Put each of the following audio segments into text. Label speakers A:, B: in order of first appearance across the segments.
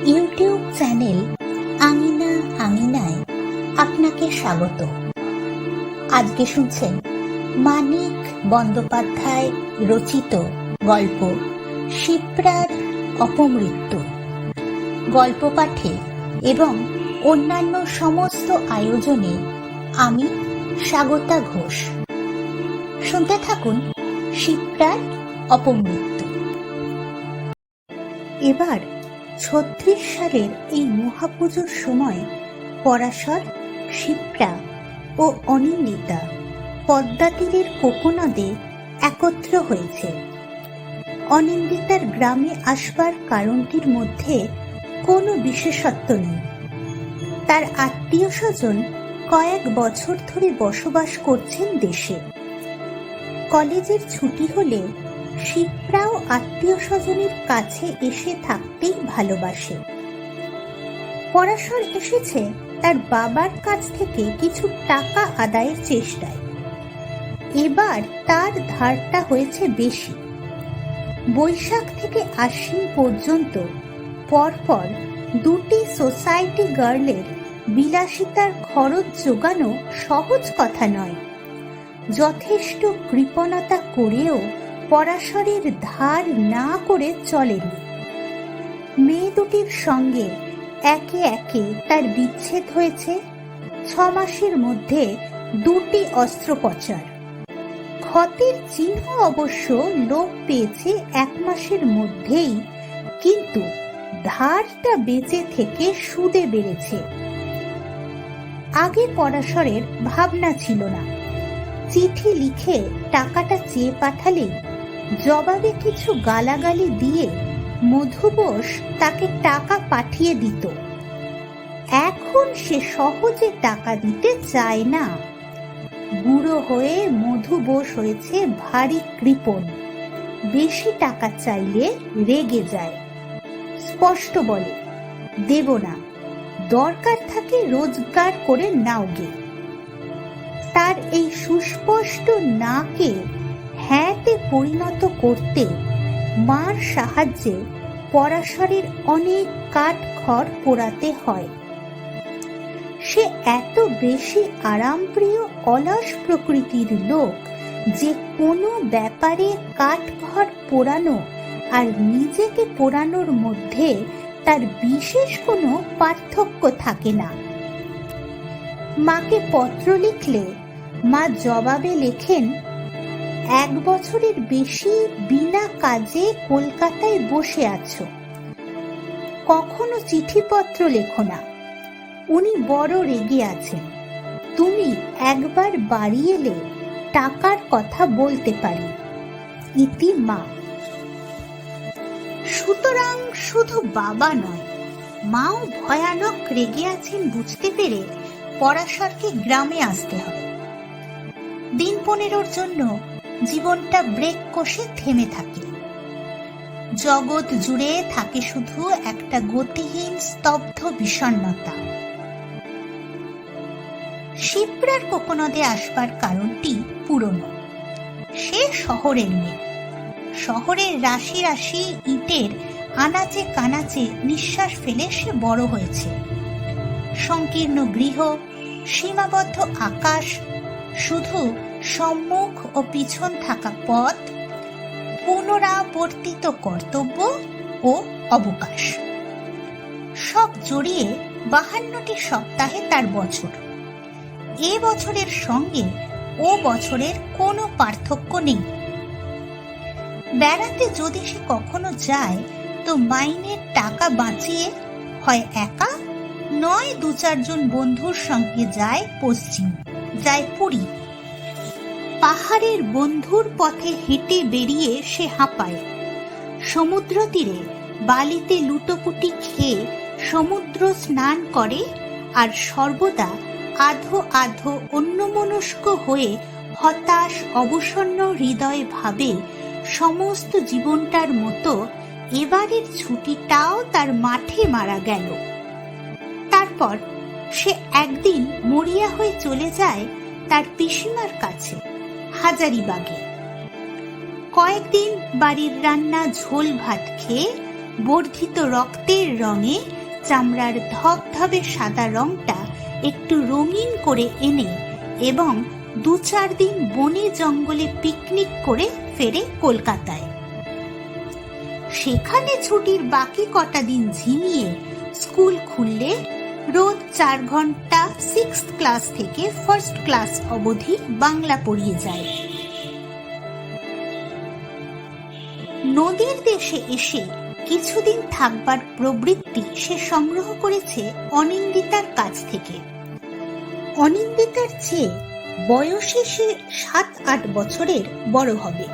A: YouTube channel আঙিনা আঙিনায় আপনাকে স্বাগত। আজকে শুনছেন মানিক বন্দ্যোপাধ্যায় রচিত গল্প শিপ্রার অপমৃত্যু। গল্প পাঠে এবং অন্যান্য সমস্ত আয়োজনে আমি স্বাগতা ঘোষ। শুনতে থাকুন শিপ্রার অপমৃত্যু। এবার 36 সালের এই মহাপুজোর সময় পরাশর, শিপ্রা ও অনিন্দিতা পদ্মা তীরের কোকোনদে একত্র হয়েছে। অনিন্দিতার গ্রামে আসবার কারণটির মধ্যে কোনো বিশেষত্ব নেই। তার আত্মীয় স্বজন কয়েক বছর ধরে বসবাস করছেন দেশে। কলেজের ছুটি হলে শিপ্রাও আত্মীয় স্বজনের কাছে এসে থাকতেই ভালোবাসে। পরাশর এসেছে তার বাবার কাছ থেকে কিছু টাকা আদায়ের চেষ্টায়। এবার তার ধারটা হয়েছে বেশি। বৈশাখ থেকে আশ্বিন পর্যন্ত পরপর দুটি সোসাইটি গার্লের বিলাসিতার খরচ জোগানো সহজ কথা নয়। যথেষ্ট কৃপণতা করেও পরাশরের ধার না করে চলেনি। মেয়ে দুটির সঙ্গে একে একে তার বিচ্ছেদ হয়েছে। 6 মাসের মধ্যে 2টি অস্ত্রোপচার। ক্ষতের চিহ্ন অবশ্য লোপ পেয়েছে 1 মাসের মধ্যেই, কিন্তু ধারটা বেঁচে থেকে সুদে বেড়েছে। আগে পরাশরের ভাবনা ছিল না। চিঠি লিখে টাকাটা চেয়ে পাঠালে জবাবে কিছু গালাগালি দিয়ে মধু বোস তাকে টাকা পাঠিয়ে দিত। এখন সে সহজে টাকা দিতে চায় না। বুড়ো হয়ে মধু বোস হয়েছে ভারী কৃপণ। বেশি টাকা চাইলে রেগে যায়। স্পষ্ট বলে, দেব না, দরকার থাকে রোজগার করে নাও গে। তার এই সুস্পষ্ট নাকে হ্যাঁতে পরিণত করতে মার সাহায্যে পরাশরের অনেক কাঠখড় পোড়াতে হয়। সে এত বেশি আরামপ্রিয় অলস প্রকৃতির লোক যে কোনো ব্যাপারে কাঠখড় পোড়ানো আর নিজেকে পোড়ানোর মধ্যে তার বিশেষ কোনো পার্থক্য থাকে না। মাকে পত্র লিখলে মা জবাবে লেখেন, 1 বছরের বেশি বিনা কাজে কলকাতায় বসে আছো, কখনো চিঠিপত্র লেখো না। উনি বড় রেগে আছেন। তুমি একবার বাড়ি এলে টাকার কথা বলতে পারি। ইতি মা। সুতরাং শুধু বাবা নয়, মাও ভয়ানক রেগে আছেন বুঝতে পেরে পরাশরকে গ্রামে আসতে হবে। দিন 15 জন্য জীবনটা ব্রেক কষে থেমে থাকে। জগৎ জুড়ে থাকে শুধু একটা গতিহীন স্তব্ধ বিষণ্ণতা। শিপ্রার কোকোনদে আসবার কারণটি পুরনো। সে শহরের মেয়ে। শহরের রাশি রাশি ইটের আনাচে কানাচে নিঃশ্বাস ফেলে সে বড় হয়েছে। সংকীর্ণ গৃহ, সীমাবদ্ধ আকাশ, শুধু সম্মুখ ও পিছন থাকা পথ, পুনরাবর্তিত কর্তব্য ও অবকাশ, সব জড়িয়ে 52টি সপ্তাহে তার বছর। এ বছরের সঙ্গে ও বছরের কোনো পার্থক্য নেই। বেড়াতে যদি সে কখনো যায় তো মাইনের টাকা বাঁচিয়ে হয় একা, নয় 2-4 জন বন্ধুর সঙ্গে যায় পশ্চিম, যায় পুরী। পাহাড়ের বন্ধুর পথে হেঁটে বেরিয়ে সে হাঁপায়। সমুদ্র তীরে বালিতে লুটোপুটি খেয়ে সমুদ্র স্নান করে আর সর্বদা আধো আধো অন্যমনস্ক হয়ে হতাশ অবসন্ন হৃদয়ে ভাবে সমস্ত জীবনটার মতো এবারের ছুটিটাও তার মাঠে মারা গেল। তারপর সে একদিন মরিয়া হয়ে চলে যায় তার পিসিমার কাছে হাজারিবাগে। কয়েকদিন বাড়ির রান্না ঝোল ভাত খেয়ে বর্ধিত রক্তের রঙে চামড়ার ধবধবে সাদা রংটা একটু রঙিন করে এনে এবং 2-4 দিন বনে জঙ্গলে পিকনিক করে ফেরে কলকাতায়। সেখানে ছুটির বাকি কটা দিন ঝিমিয়ে স্কুল খুললে রোজ 4 ঘন্টা 6th ক্লাস থেকে 1st ক্লাস অবধি বাংলা পড়িয়ে যায়। নদীর দেশে এসে কিছুদিন থাকবার প্রবৃত্তি সে সংগ্রহ করেছে অনিন্দিতার কাছ থেকে। অনিন্দিতার চেয়ে বয়সে সে 7-8 বছরের বড় হবে,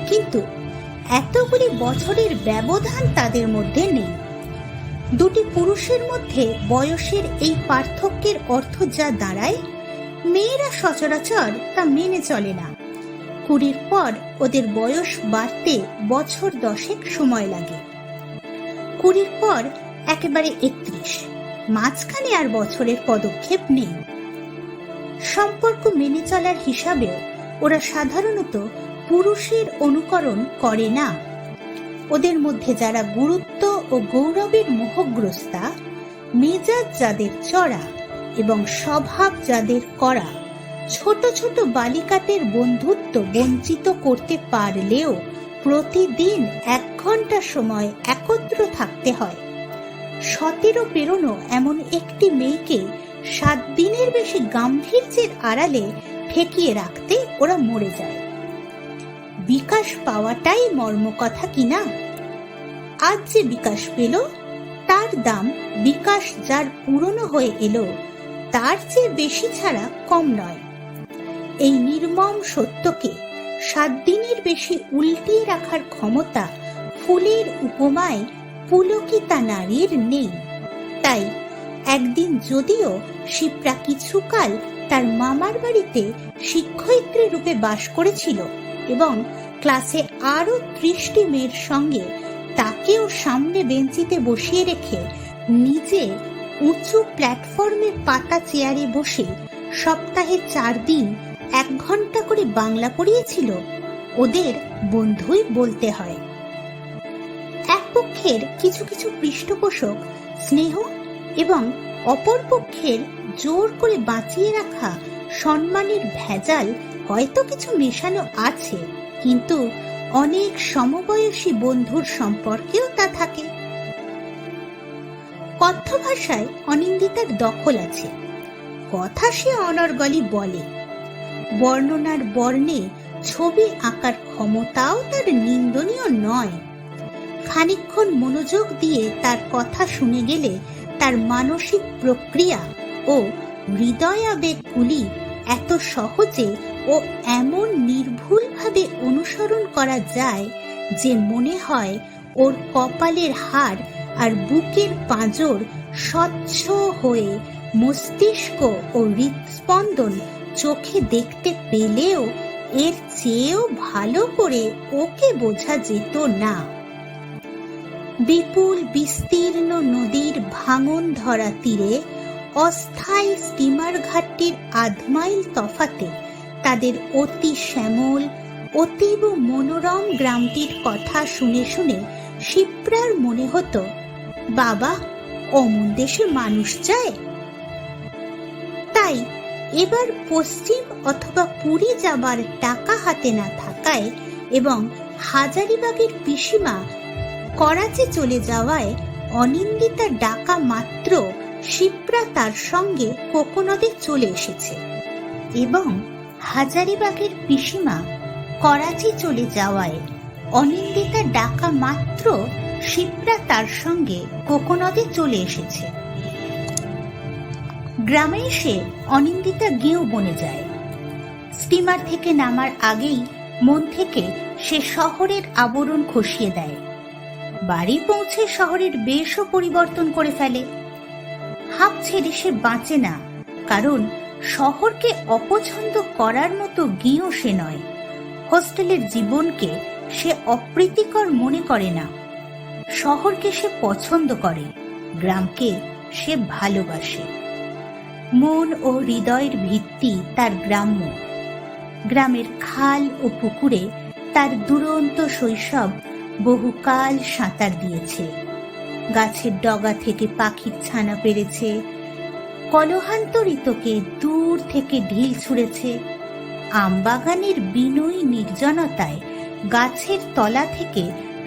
A: কিন্তু এতগুলি বছরের ব্যবধান তাদের মধ্যে নেই। দুটি পুরুষের মধ্যে বয়সের এই পার্থক্যের অর্থ যা দাঁড়ায়, মেয়েরা সচরাচর তা মেনে চলে না। 20 পর ওদের বয়স বাড়তে বছর 10 সময় লাগে। 20 পর একেবারে 31, মাঝখানে আর বছরের পদক্ষেপ নেই। সম্পর্ক মেনে চলার হিসাবেও ওরা সাধারণত পুরুষের অনুকরণ করে না। ওদের মধ্যে যারা গুরুত্ব ও গৌরবের মোহগ্রস্তা, মেজাজ যাদের চড়া এবং স্বভাব যাদের কড়া, ছোট ছোট বালিকাদের বন্ধুত্ব বঞ্চিত করতে পারলেও প্রতিদিন 1 ঘন্টা সময় একত্র থাকতে হয়। 17 পেরোনো এমন একটি মেয়েকে 7 দিনের বেশি গাম্ভীর্যের আড়ালে ঠেকিয়ে রাখতে ওরা মরে যায়। বিকাশ পাওয়াটাই মর্মকথা কিনা? আজ যে বিকাশ পেল, তার দাম বিকাশ যার পুরনো হয়ে এলো তার চেয়ে বেশি ছাড়া কম নয়। এই নির্মম সত্যকে 7 দিনের বেশি উল্টিয়ে রাখার ক্ষমতা ফুলের উপমায় পুলকিতা নারীর নেই। তাই একদিন যদিও শিপ্রা কিছুকাল তার মামার বাড়িতে শিক্ষয়িত্রী রূপে বাস করেছিল এবং ক্লাসে আরো 30টি মেয়ের সঙ্গে তাকেও সামনে বেঞ্চিতে বসিয়ে রেখে নিজে উঁচু প্ল্যাটফর্মে পাতা চেয়ারে বসে সপ্তাহে 4 দিন 1 ঘন্টা করে বাংলা পড়িয়েছিল, ওদের বন্ধুই বলতে হয়। এক পক্ষের কিছু কিছু পৃষ্ঠপোষক স্নেহ এবং অপর পক্ষের জোর করে বাঁচিয়ে রাখা সম্মানের ভেজাল হয়তো কিছু মেশানো আছে, কিন্তু অনেক সমবয়সী বন্ধুর সম্পর্কেও তা থাকে। কথ্য ভাষায় অনিন্দিতার দখল আছে। কথা সে অনর্গলই বলে। বর্ণনার বর্ণে ছবি আঁকার ক্ষমতাও তার নিন্দনীয় নয়। খানিকক্ষণ মনোযোগ দিয়ে তার কথা শুনে গেলে তার মানসিক প্রক্রিয়া ও হৃদয়াবেগগুলি এত সহজে ও এমন নির্ভুলভাবে অনুসরণ করা যায় যে মনে হয় ওর কপালের হাড় আর বুকের পাঁজর স্বচ্ছ হয়ে মস্তিষ্ক ও হৃৎস্পন্দন চোখে দেখতে পেলেও এর চেয়েও ভালো করে ওকে বোঝা যেত না। বিপুল বিস্তীর্ণ নদীর ভাঙন ধরা তীরে অস্থায়ী স্টিমার ঘাটটির 1/2 মাইল তফাতে তাদের অতি শ্যামল অতীব মনোরম গ্রামটির কথা শুনে শুনে শিপ্রার মনে হতো, বাবা, অমন দেশে মানুষ যায়। তাই এবার পশ্চিম অথবা পুরী যাবার টাকা হাতে না থাকায় এবং হাজারিবাগের পিসিমা করাচি চলে যাওয়ায় অনিন্দিতা ডাকা মাত্র শিপ্রা তার সঙ্গে কোকোনদে চলে এসেছে। এবং হাজারিবাগের পিসিমা করাচি চলে যাওয়ায় অনিন্দিতা ডাকা মাত্র শিপ্রা তার সঙ্গে কোকোনদে চলে এসেছে। গ্রামে এসে অনিন্দিতা গেঁয়ো বনে যায়। স্টিমার থেকে নামার আগেই মন থেকে সে শহরের আবরণ খসিয়ে দেয়। বাড়ি পৌঁছে শহরের বেশও পরিবর্তন করে ফেলে। হাঁপ ছেড়ে সে বাঁচে না, কারণ শহরকে অপছন্দ করার মতো গেঁয়ো সে নয়। হোস্টেলের জীবনকে সে অপ্রীতিকর মনে করে না। শহরকে সে পছন্দ করে, গ্রামকে সে ভালোবাসে। মন ও হৃদয়ের ভিত্তি তার গ্রাম্য। গ্রামের খাল ও পুকুরে তার দুরন্ত শৈশব বহুকাল সাঁতার দিয়েছে। গাছের ডগা থেকে পাখির ছানা পেড়েছে, কলহান্তরিতকে দূর থেকে ঢিল ছুঁড়েছে, আমবাগানের বিনয়ী নির্জনতায় গাছের তলা থেকে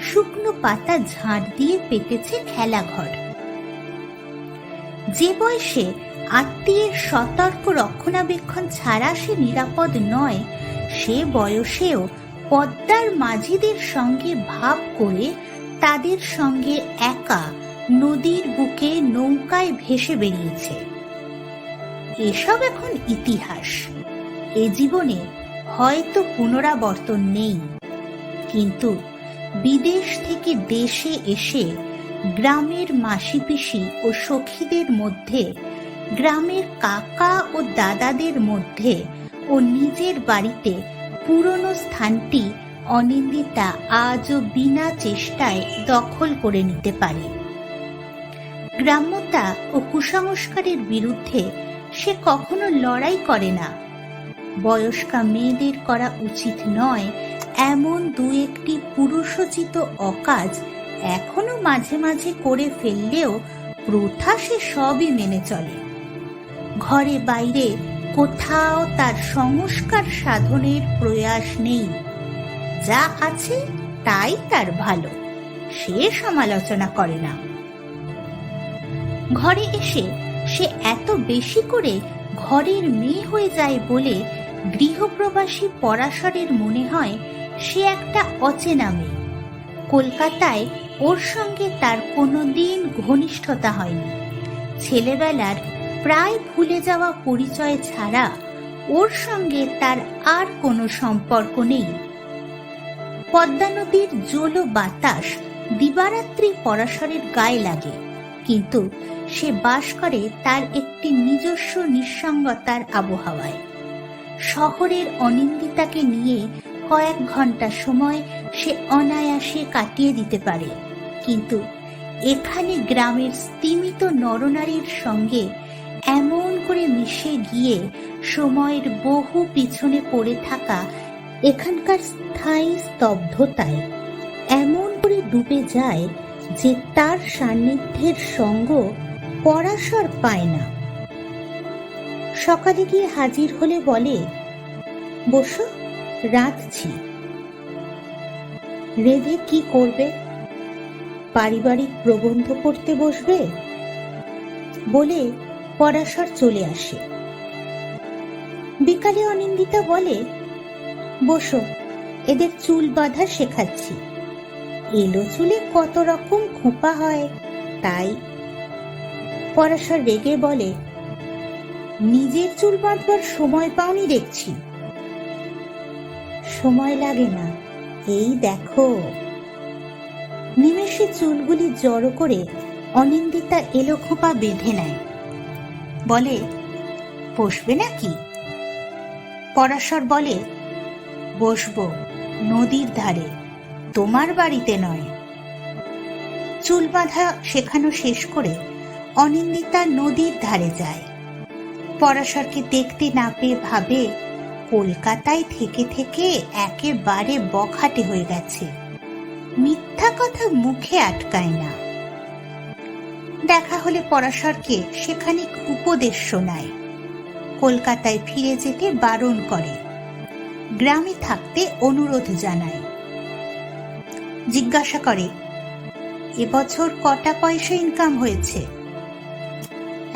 A: শুকনো পাতা ঝাড় দিয়ে পেতেছে খেলাঘর। যে বয়সে আত্মীয়ের সতর্ক রক্ষণাবেক্ষণ ছাড়া সে নিরাপদ নয়, সে বয়সেও পদ্মার মাঝিদের সঙ্গে ভাব করে তাদের সঙ্গে একা নদীর বুকে নৌকায় ভেসে বেরিয়েছে। এসব এখন ইতিহাস, এ জীবনে হয়তো পুনরাবর্তন নেই, কিন্তু বিদেশ থেকে দেশে এসে গ্রামের মাসিপিসি ও সখীদের মধ্যে, গ্রামের কাকা ও দাদাদের মধ্যে ও নিজের বাড়িতে পুরনো স্থানটি অনিন্দিতা আজও বিনা চেষ্টায় দখল করে নিতে পারে। গ্রাম্যতা ও কুসংস্কারের বিরুদ্ধে সে কখনো লড়াই করে না। বয়স্কা মেয়েদের করা উচিত নয় এমন দু একটি পুরুষোচিত অকাজ এখনো মাঝে মাঝে করে ফেললেও প্রথা সে সবই মেনে চলে। ঘরে বাইরে কোথাও তার সংস্কার সাধনের প্রয়াস নেই। যা আছে তাই তার ভালো, সে সমালোচনা করে না। ঘরে এসে সে এত বেশি করে ঘরের মেয়ে হয়ে যায় বলে গৃহপ্রবাসী পরাশরের মনে হয় সে একটা অচেনা মেয়ে। কলকাতায় ওর সঙ্গে তার কোনোদিন ঘনিষ্ঠতা হয়নি। ছেলেবেলার প্রায় ভুলে যাওয়া পরিচয় ছাড়া ওর সঙ্গে তার আর কোনো সম্পর্ক নেই। পদ্মা নদীর জল বাতাস দিবারাত্রি পরাশরের গায়ে লাগে, কিন্তু সে বাস করে তার একটি নিজস্ব নিঃসঙ্গতার আবহাওয়ায়। শহরের অনিন্দিতাকে নিয়ে কয়েক ঘন্টা সময় সে অনায়াসে কাটিয়ে দিতে পারে, কিন্তু এখানে গ্রামের স্তিমিত নরনারীর সঙ্গে এমন করে মিশে গিয়ে সময়ের বহু পিছনে পড়ে থাকা এখানকার স্থায়ী স্তব্ধতায় এমন করে ডুবে যায় যে তার সান্নিধ্যের সঙ্গ পরাশর পায় না। সকালে গিয়ে হাজির হলে বলে, বসো, রাঁধছি। রেঁধে কি করবে? পারিবারিক প্রবন্ধ পড়তে বসবে বলে পরাশর চলে আসে। বিকালে অনিন্দিতা বলে, বসো, এদের চুল বাঁধা শেখাচ্ছি। এলো চুলে কত রকম খোঁপা হয়, তাই। পরাশর রেগে বলে, নিজের চুল বাঁধবার সময় পাওনি দেখছি। সময় লাগে না, এই দেখো। নিমেষে চুলগুলি জড়ো করে অনিন্দিতা এলো খোঁপা বেঁধে নেয়। বলে, বসবে নাকি? পরাশর বলে, বসবো, নদীর ধারে, তোমার বাড়িতে নয়। চুল বাঁধা শেখানো শেষ করে অনিন্দিতা নদীর ধারে যায়। পরাশরকে দেখতে না পেয়ে ভাবে, কলকাতায় থেকে থেকে একেবারে বখাটে হয়ে গেছে, মিথ্যা কথা মুখে আটকায় না। দেখা হলে পরাশরকে সেখানে উপদেশ শোনায়, কলকাতায় ফিরে যেতে বারণ করে, গ্রামে থাকতে অনুরোধ জানায়। জিজ্ঞাসা করে, এবছর কটা পয়সা ইনকাম হয়েছে?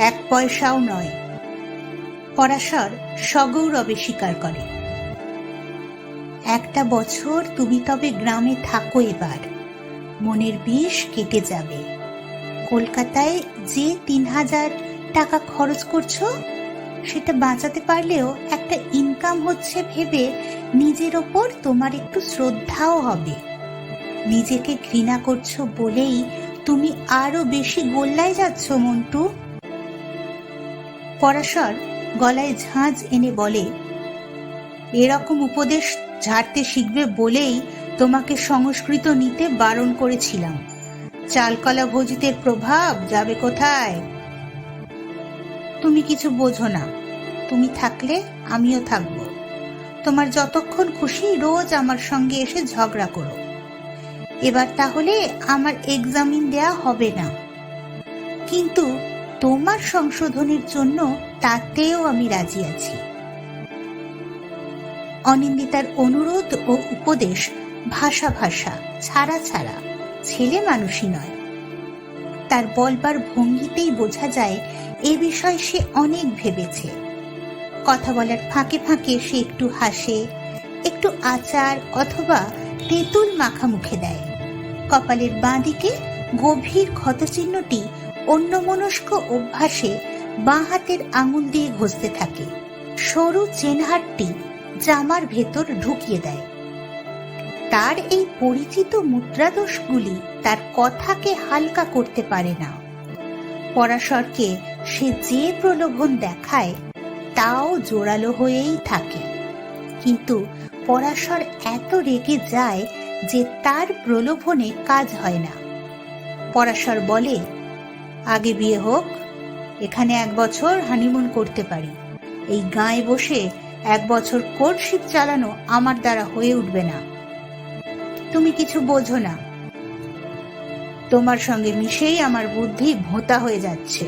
A: 1 পয়সাও নয়। পরাশর সগৌরবে স্বীকার করে। একটা বছর তুমি তবে গ্রামে থাকো, এবার মনের বিষ কেটে যাবে। কলকাতায় যে 3000 টাকা খরচ করছো, সেটা বাঁচাতে পারলেও একটা ইনকাম হচ্ছে ভেবে নিজের ওপর তোমার একটু শ্রদ্ধাও হবে। নিজেকে ঘৃণা করছো বলেই তুমি আরো বেশি গোল্লায় যাচ্ছ, মন্টু। পরাশর গলায় ঝাঁঝ এনে বলে, এরকম উপদেশ ঝাড়তে শিখবে বলেই তোমাকে সংস্কৃত নিতে বারণ করেছিলাম। চালকলা ভোজিতের প্রভাব যাবে কোথায়? তুমি কিছু বোঝো না, তুমি থাকলে আমিও থাকবো। তোমার যতক্ষণ খুশি রোজ আমার সঙ্গে এসে ঝগড়া করো। এবার তাহলে আমার এক্সামিন দেয়া হবে না, কিন্তু তোমার সংশোধনের জন্য তাতেও আমি রাজি আছি। অনিন্দিতার অনুরোধ ও উপদেশ ভাষা ভাষা, ছাড়া ছাড়া, ছেলে মানুষই নয়। তার বলবার ভঙ্গিতেই বোঝা যায় এ বিষয়ে সে অনেক ভেবেছে। কথা বলার ফাঁকে ফাঁকে সে একটু হাসে, একটু আচার অথবা তেঁতুল মাখা মুখে দেয়। কপালের বাঁ দিকে গভীর ক্ষতচিহ্নটি অন্যমনস্ক অভ্যাসে বাঁ হাতের আঙুল দিয়ে ঘষতে থাকে। সরু চেনহাটটি জামার ভেতর ঢুকিয়ে দেয়। তার এই পরিচিত মুদ্রাদোষগুলি তার কথাকে হালকা করতে পারে না। পরাশরকে সে যে প্রলোভন দেখায় তাও জোরালো হয়েই থাকে, কিন্তু পরাশর এত রেগে যায় যে তার প্রলোভনে কাজ হয় না। পরাশর বলে, আগে বিয়ে হোক, এখানে 1 বছর হানিমুন করতে পারি। এই গায়ে বসে 1 বছর কোর্টশিপ চালানো আমার দ্বারা হয়ে উঠবে না। তুমি কিছু বোঝো না, তোমার সঙ্গে মিশেই আমার বুদ্ধি ভোঁতা হয়ে যাচ্ছে।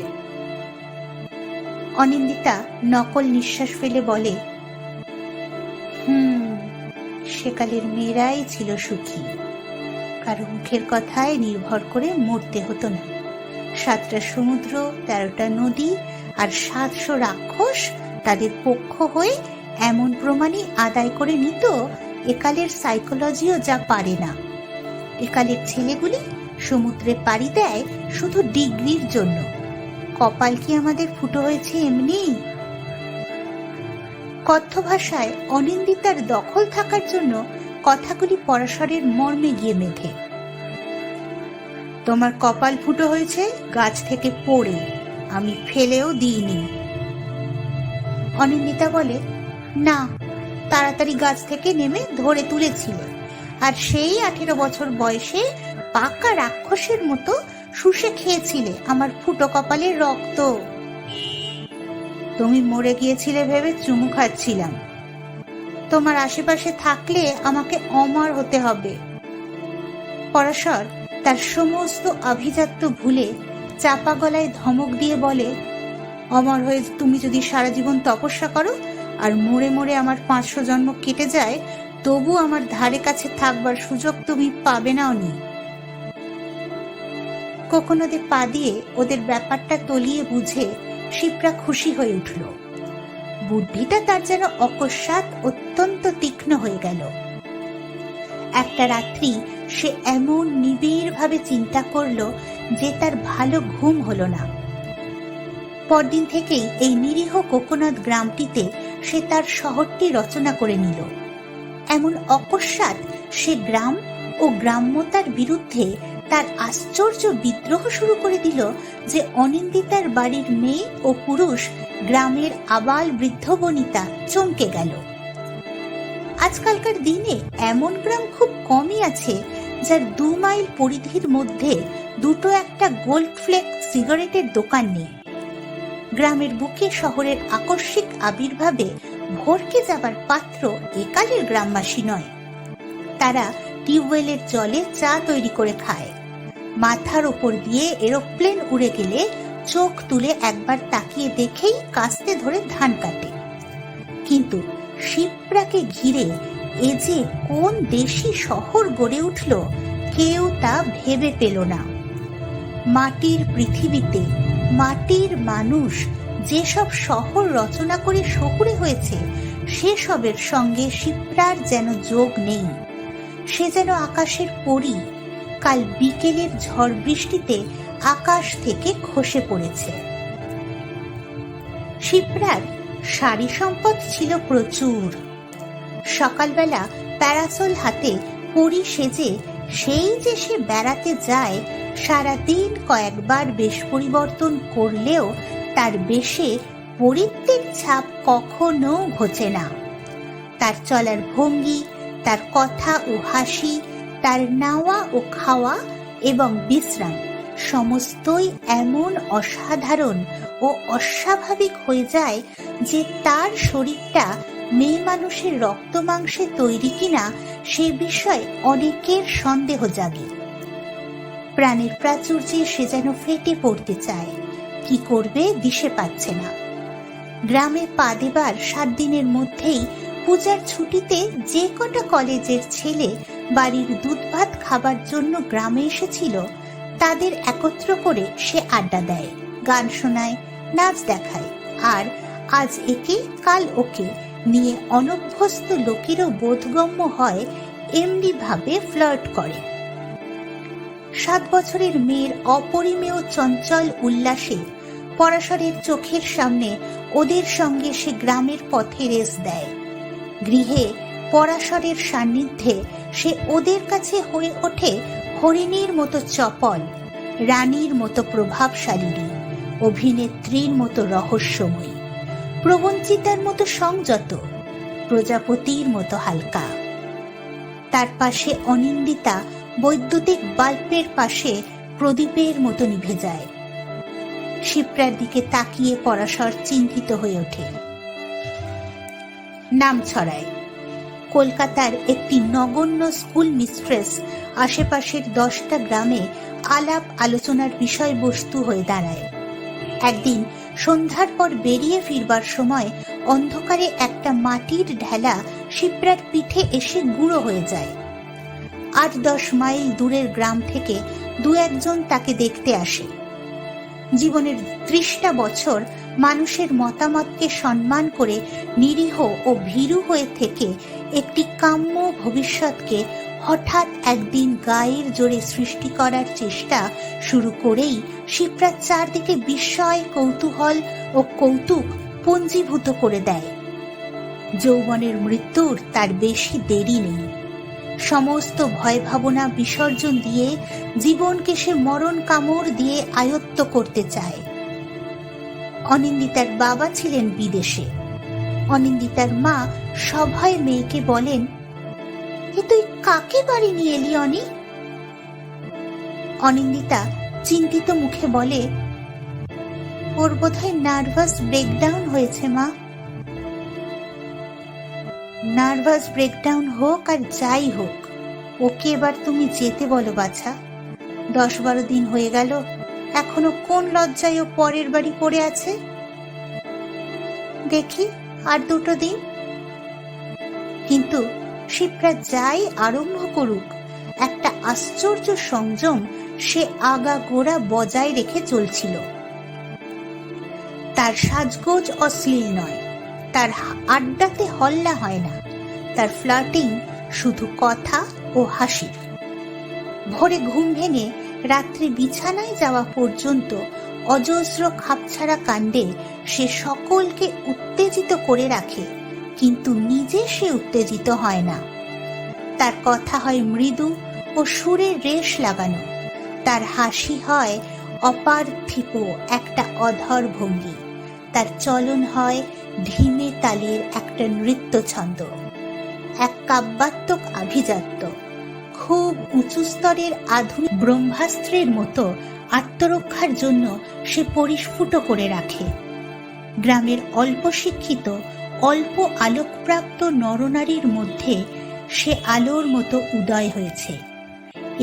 A: অনিন্দিতা নকল নিঃশ্বাস ফেলে বলে, সেকালের মেয়েরাই ছিল সুখী, কারো মুখের কথায় নির্ভর করে মরতে হতো না। 7টা সমুদ্র, 13টা নদী আর 700 রাক্ষস তাদের পক্ষ হয়ে এমন প্রমাণই আদায় করে নিত একালের সাইকোলজিও যা পারে না। একালের ছেলেগুলি সমুদ্রে পাড়ি দেয় শুধু ডিগ্রির জন্য। কপাল কি আমাদের ফুটো হয়েছে এমনি? কথ্য ভাষায় অনিন্দিতার দখল থাকার জন্য কথাগুলি পরাশরের মর্মে গিয়ে মেধে। তোমার কপাল ফুটো হয়েছে গাছ থেকে পড়ে, আমি ফেলেও দিইনি। অনিন্দিতা বলে, না, তাড়াতাড়ি গাছ থেকে নেমে ধরে তুলেছিলে, আর সেই 18 বছর বয়সে পাকা রাক্ষসের মতো শুষে খেয়েছিলে আমার ফুটো কপালের রক্ত। তুমি মরে গিয়েছিলে ভেবে চুমু খাচ্ছিলাম। তোমার আশেপাশে থাকলে আমাকে অমর হতে হবে। পরাশর তার সমস্ত আভিজাত্য ভুলে চাপা গলায় ধমক দিয়ে বলে, অমর হয়ে তুমি যদি সারা জীবন তপস্যা করো আর মরে মরে আমার 500 জন্ম কেটে যায়, তবু আমার ধারে কাছে থাকবার সুযোগ তুমি পাবে না। অনি কোকোনদে পা দিয়ে ওদের ব্যাপারটা তলিয়ে বুঝে শিপ্রা খুশি হয়ে উঠল। বুদ্ধিটা তার যেন অকস্মাৎ অত্যন্ত তীক্ষ্ণ হয়ে গেল। একটা রাত্রি সে এমন নিবিড় ভাবে চিন্তা করল যে তার ভালো ঘুম হলো না। পরদিন থেকেই এই নিরীহ কোকোনদ গ্রামটিতে সে তার শহরটি রচনা করে নিল। এমন অকস্মাৎ সে গ্রাম ও গ্রাম্যতার বিরুদ্ধে তার আশ্চর্য বিদ্রোহ শুরু করে দিল যে অনিন্দিতার বাড়ির মেয়ে ও পুরুষ, গ্রামের আবাল বৃদ্ধ বনিতা চমকে গেল। আজকালকার দিনে এমন গ্রাম খুব কমই আছে যার 2 মাইল পরিধির মধ্যে দুটো একটা গোল্ড ফ্লেক সিগারেটের দোকান নেই। গ্রামের বুকে শহরের আকস্মিক আবির্ভাবে ভরকে যাবার পাত্র একালের গ্রামবাসী নয়। তারা টিউবওয়েলের জলে চা তৈরি করে খায়। মাথার ওপর দিয়ে এরোপ্লেন উড়ে গেলে চোখ তুলে একবার তাকিয়ে দেখেই কাস্তে ধরে ধান কাটে। কিন্তু শিপ্রাকে ঘিরে এ যে কোন দেশি শহর গড়ে উঠল কেউ তা ভেবে পেল না। মাটির পৃথিবীতে মাটির মানুষ যেসব শহর রচনা করে শহুরে হয়েছে সেসবের সঙ্গে শিপ্রার যেন যোগ নেই। সে যেন আকাশের পরী, কাল বিকেলের ঝড় বৃষ্টিতে আকাশ থেকে খসে পড়েছে। শিপ্রার শাড়ি সম্পদ ছিল প্রচুর। সকালবেলা প্যারাসল হাতে পরী সেজে সেই যে সে বেড়াতে যায়, সারাদিন কয়েকবার বেশ পরিবর্তন করলেও তার বেশে পরিত্বের ছাপ কখনো ঘোচে না। তার চলার ভঙ্গি, তার কথা ও হাসি, তার নাওয়া ও খাওয়া এবং বিশ্রাম সমস্তই এমন অসাধারণ ও অস্বাভাবিক হয়ে যায় যে তার শরীরটা মেয়ে মানুষের রক্ত মাংসে তৈরি কিনা সে বিষয়ে অনেকের সন্দেহ জাগে। প্রাণের প্রাচুর্যে সে যেন ফেটে পড়তে চায়, কি করবে দিশে পাচ্ছে না। গ্রামে পা দেবার 7 দিনের মধ্যেই পূজার ছুটিতে যে কটা কলেজের ছেলে বাড়ির দুধ ভাত খাবার জন্য গ্রামে এসেছিল তাদের একত্র করে সে আড্ডা দেয়, গান শোনায়, নাচ দেখায়, আর আজ একে কাল ওকে নিয়ে অনভ্যস্ত লোকেরও বোধগম্য হয় এমনি ভাবে ফ্লার্ট করে। 7 বছরের মেয়ের অপরিমেয় চঞ্চল উল্লাসে পরাশরের চোখের সামনে ওদের সঙ্গে সে গ্রামের পথে রেস দেয়। গৃহে পরাশরের সান্নিধ্যে সে ওদের কাছে হয়ে ওঠে হরিণীর মতো চপল, রানীর মতো প্রভাবশালিনী, অভিনেত্রীর মতো রহস্যময়ী, প্রবঞ্চিতার মতো সংযত, প্রজাপতির মতো হালকা। তার পাশে অনিন্দিতা বৈদ্যুতিক বাল্বের পাশে প্রদীপের মতো নিভে যায়। শিপ্রার দিকে তাকিয়ে পরাশর চিন্তিত হয়ে ওঠে। নাম ছড়ায়। কলকাতার একটি নগণ্য স্কুল মিস্ট্রেস আশেপাশের 10টা গ্রামে আলাপ আলোচনার বিষয়বস্তু হয়ে দাঁড়ায়। একদিন সন্ধ্যার পর বেরিয়ে ফিরবার সময় অন্ধকারে একটা মাটির ঢেলা শিপ্রার পিঠে এসে গুঁড়ো হয়ে যায়। 8-10 মাইল দূরের গ্রাম থেকে 2-1 জন তাকে দেখতে আসে। জীবনের 30টা বছর মানুষের মতামতকে সম্মান করে নিরীহ ও ভীরু হয়ে থেকে একটি কাম্য ভবিষ্যৎকে হঠাৎ একদিন গায়ের জোরে সৃষ্টি করার চেষ্টা শুরু করেই শিপ্রার চারদিকে বিস্ময়, কৌতূহল ও কৌতুক পঞ্জীভূত করে দেয়। যৌবনের মৃত্যুর তার বেশি দেরি নেই। সমস্ত ভয় ভাবনা বিসর্জন দিয়ে জীবনকে সে মরণ কামড় দিয়ে আয়ত্ত করতে চায়। অনিন্দিতার বাবা ছিলেন বিদেশে। অনিন্দিতার মা সভয়ে মেয়েকে বলেন, এ তুই কাকে বাড়ি নিয়ে এলি অনি? অনিন্দিতা চিন্তিত মুখে বলে, ওর বোধহয় নার্ভাস ব্রেকডাউন হয়েছে মা। নার্ভাস ব্রেকডাউন হোক আর যাই হোক, ওকে এবার তুমি যেতে বলো বাছা। 10-12 দিন হয়ে গেল, এখনো কোন লজ্জায় ও পরের বাড়ি পড়ে আছে। দেখি আর 2 দিন। কিন্তু শিপ্রা যাই আরম্ভ করুক, একটা আশ্চর্য সংযম সে আগাগোড়া বজায় রেখে চলছিল। তার সাজগোজ অশ্লীল নয়, তার আড্ডাতে হল্লা হয় না, তার ফ্লার্টিং শুধু কথা ও হাসির। ভোরে ঘুম ভেঙে রাত্রে বিছানায় যাওয়া পর্যন্ত অজস্র খাপছাড়া কাণ্ডে সে সকলকে উত্তেজিত করে রাখে, কিন্তু নিজে সে উত্তেজিত হয় না। তার কথা হয় মৃদু ও সুরে রেশ লাগানো, তার হাসি হয় অপার্থিব একটা অধর ভঙ্গি, তার চলন হয় ঢিমে তালের একটা নৃত্য ছন্দ, এক কাব্যাত্মক আভিজাত্য, খুব উঁচু স্তরের আধুনিক ব্রহ্মাস্ত্রের মতো আত্মরক্ষার জন্য সে পরিস্ফুট করে রাখে। গ্রামের অল্প শিক্ষিত, অল্প আলোকপ্রাপ্ত নরনারীর মধ্যে সে আলোর মতো উদয় হয়েছে।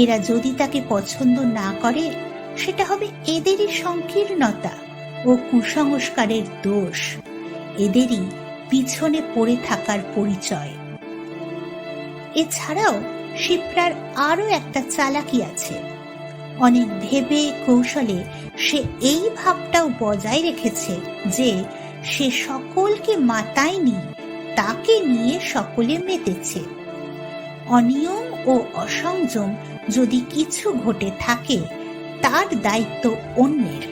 A: এরা যদি তাকে পছন্দ না করে, সেটা হবে এদেরই সংকীর্ণতা ও কুসংস্কারের দোষ, এদেরই পিছনে পড়ে থাকার পরিচয়। এছাড়াও শিপ্রার আরো একটা চালাকি আছে। অনেক ভেবে কৌশলে সে এই ভাবটাও বজায় রেখেছে যে সে সকলকে মাতায়নি, তাকে নিয়ে সকলে মেতেছে। অনিয়ম ও অসংযম যদি কিছু ঘটে থাকে, তার দায়িত্ব অন্যের,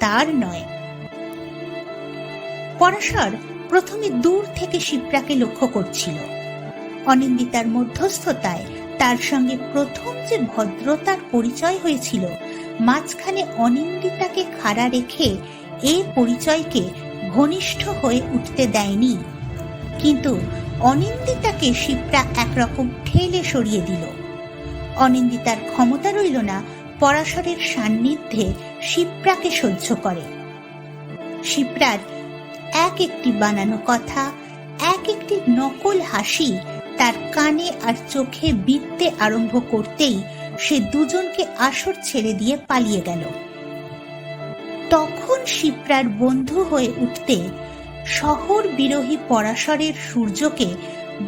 A: তার নয়। পরাশর প্রথমে দূর থেকে শিপ্রাকে লক্ষ্য করছিল। অনিন্দিতার মধ্যস্থতায় তার সঙ্গে প্রথম যে ভদ্রতার পরিচয় হয়েছিল, মাঝখানে অনিন্দিতাকে খাড়া রেখে এই পরিচয়কে ঘনিষ্ঠ হয়ে উঠতে দেয়নি। কিন্তু অনিন্দিতাকে শিপ্রা একরকম ঠেলে সরিয়ে দিল। অনিন্দিতার ক্ষমতা রইল না পরাশরের সান্নিধ্যে শিপ্রাকে সহ্য করে। শিপ্রার একটি বানানো কথা, এক একটি নকল হাসি তার কানে আর চোখে বিঁধতে আরম্ভ করতেই সে দুজনকে আসর ছেড়ে দিয়ে পালিয়ে গেল। তখন শিপ্রার বন্ধু হয়ে উঠতে শহর বিরোহী পরাশরের সূর্যকে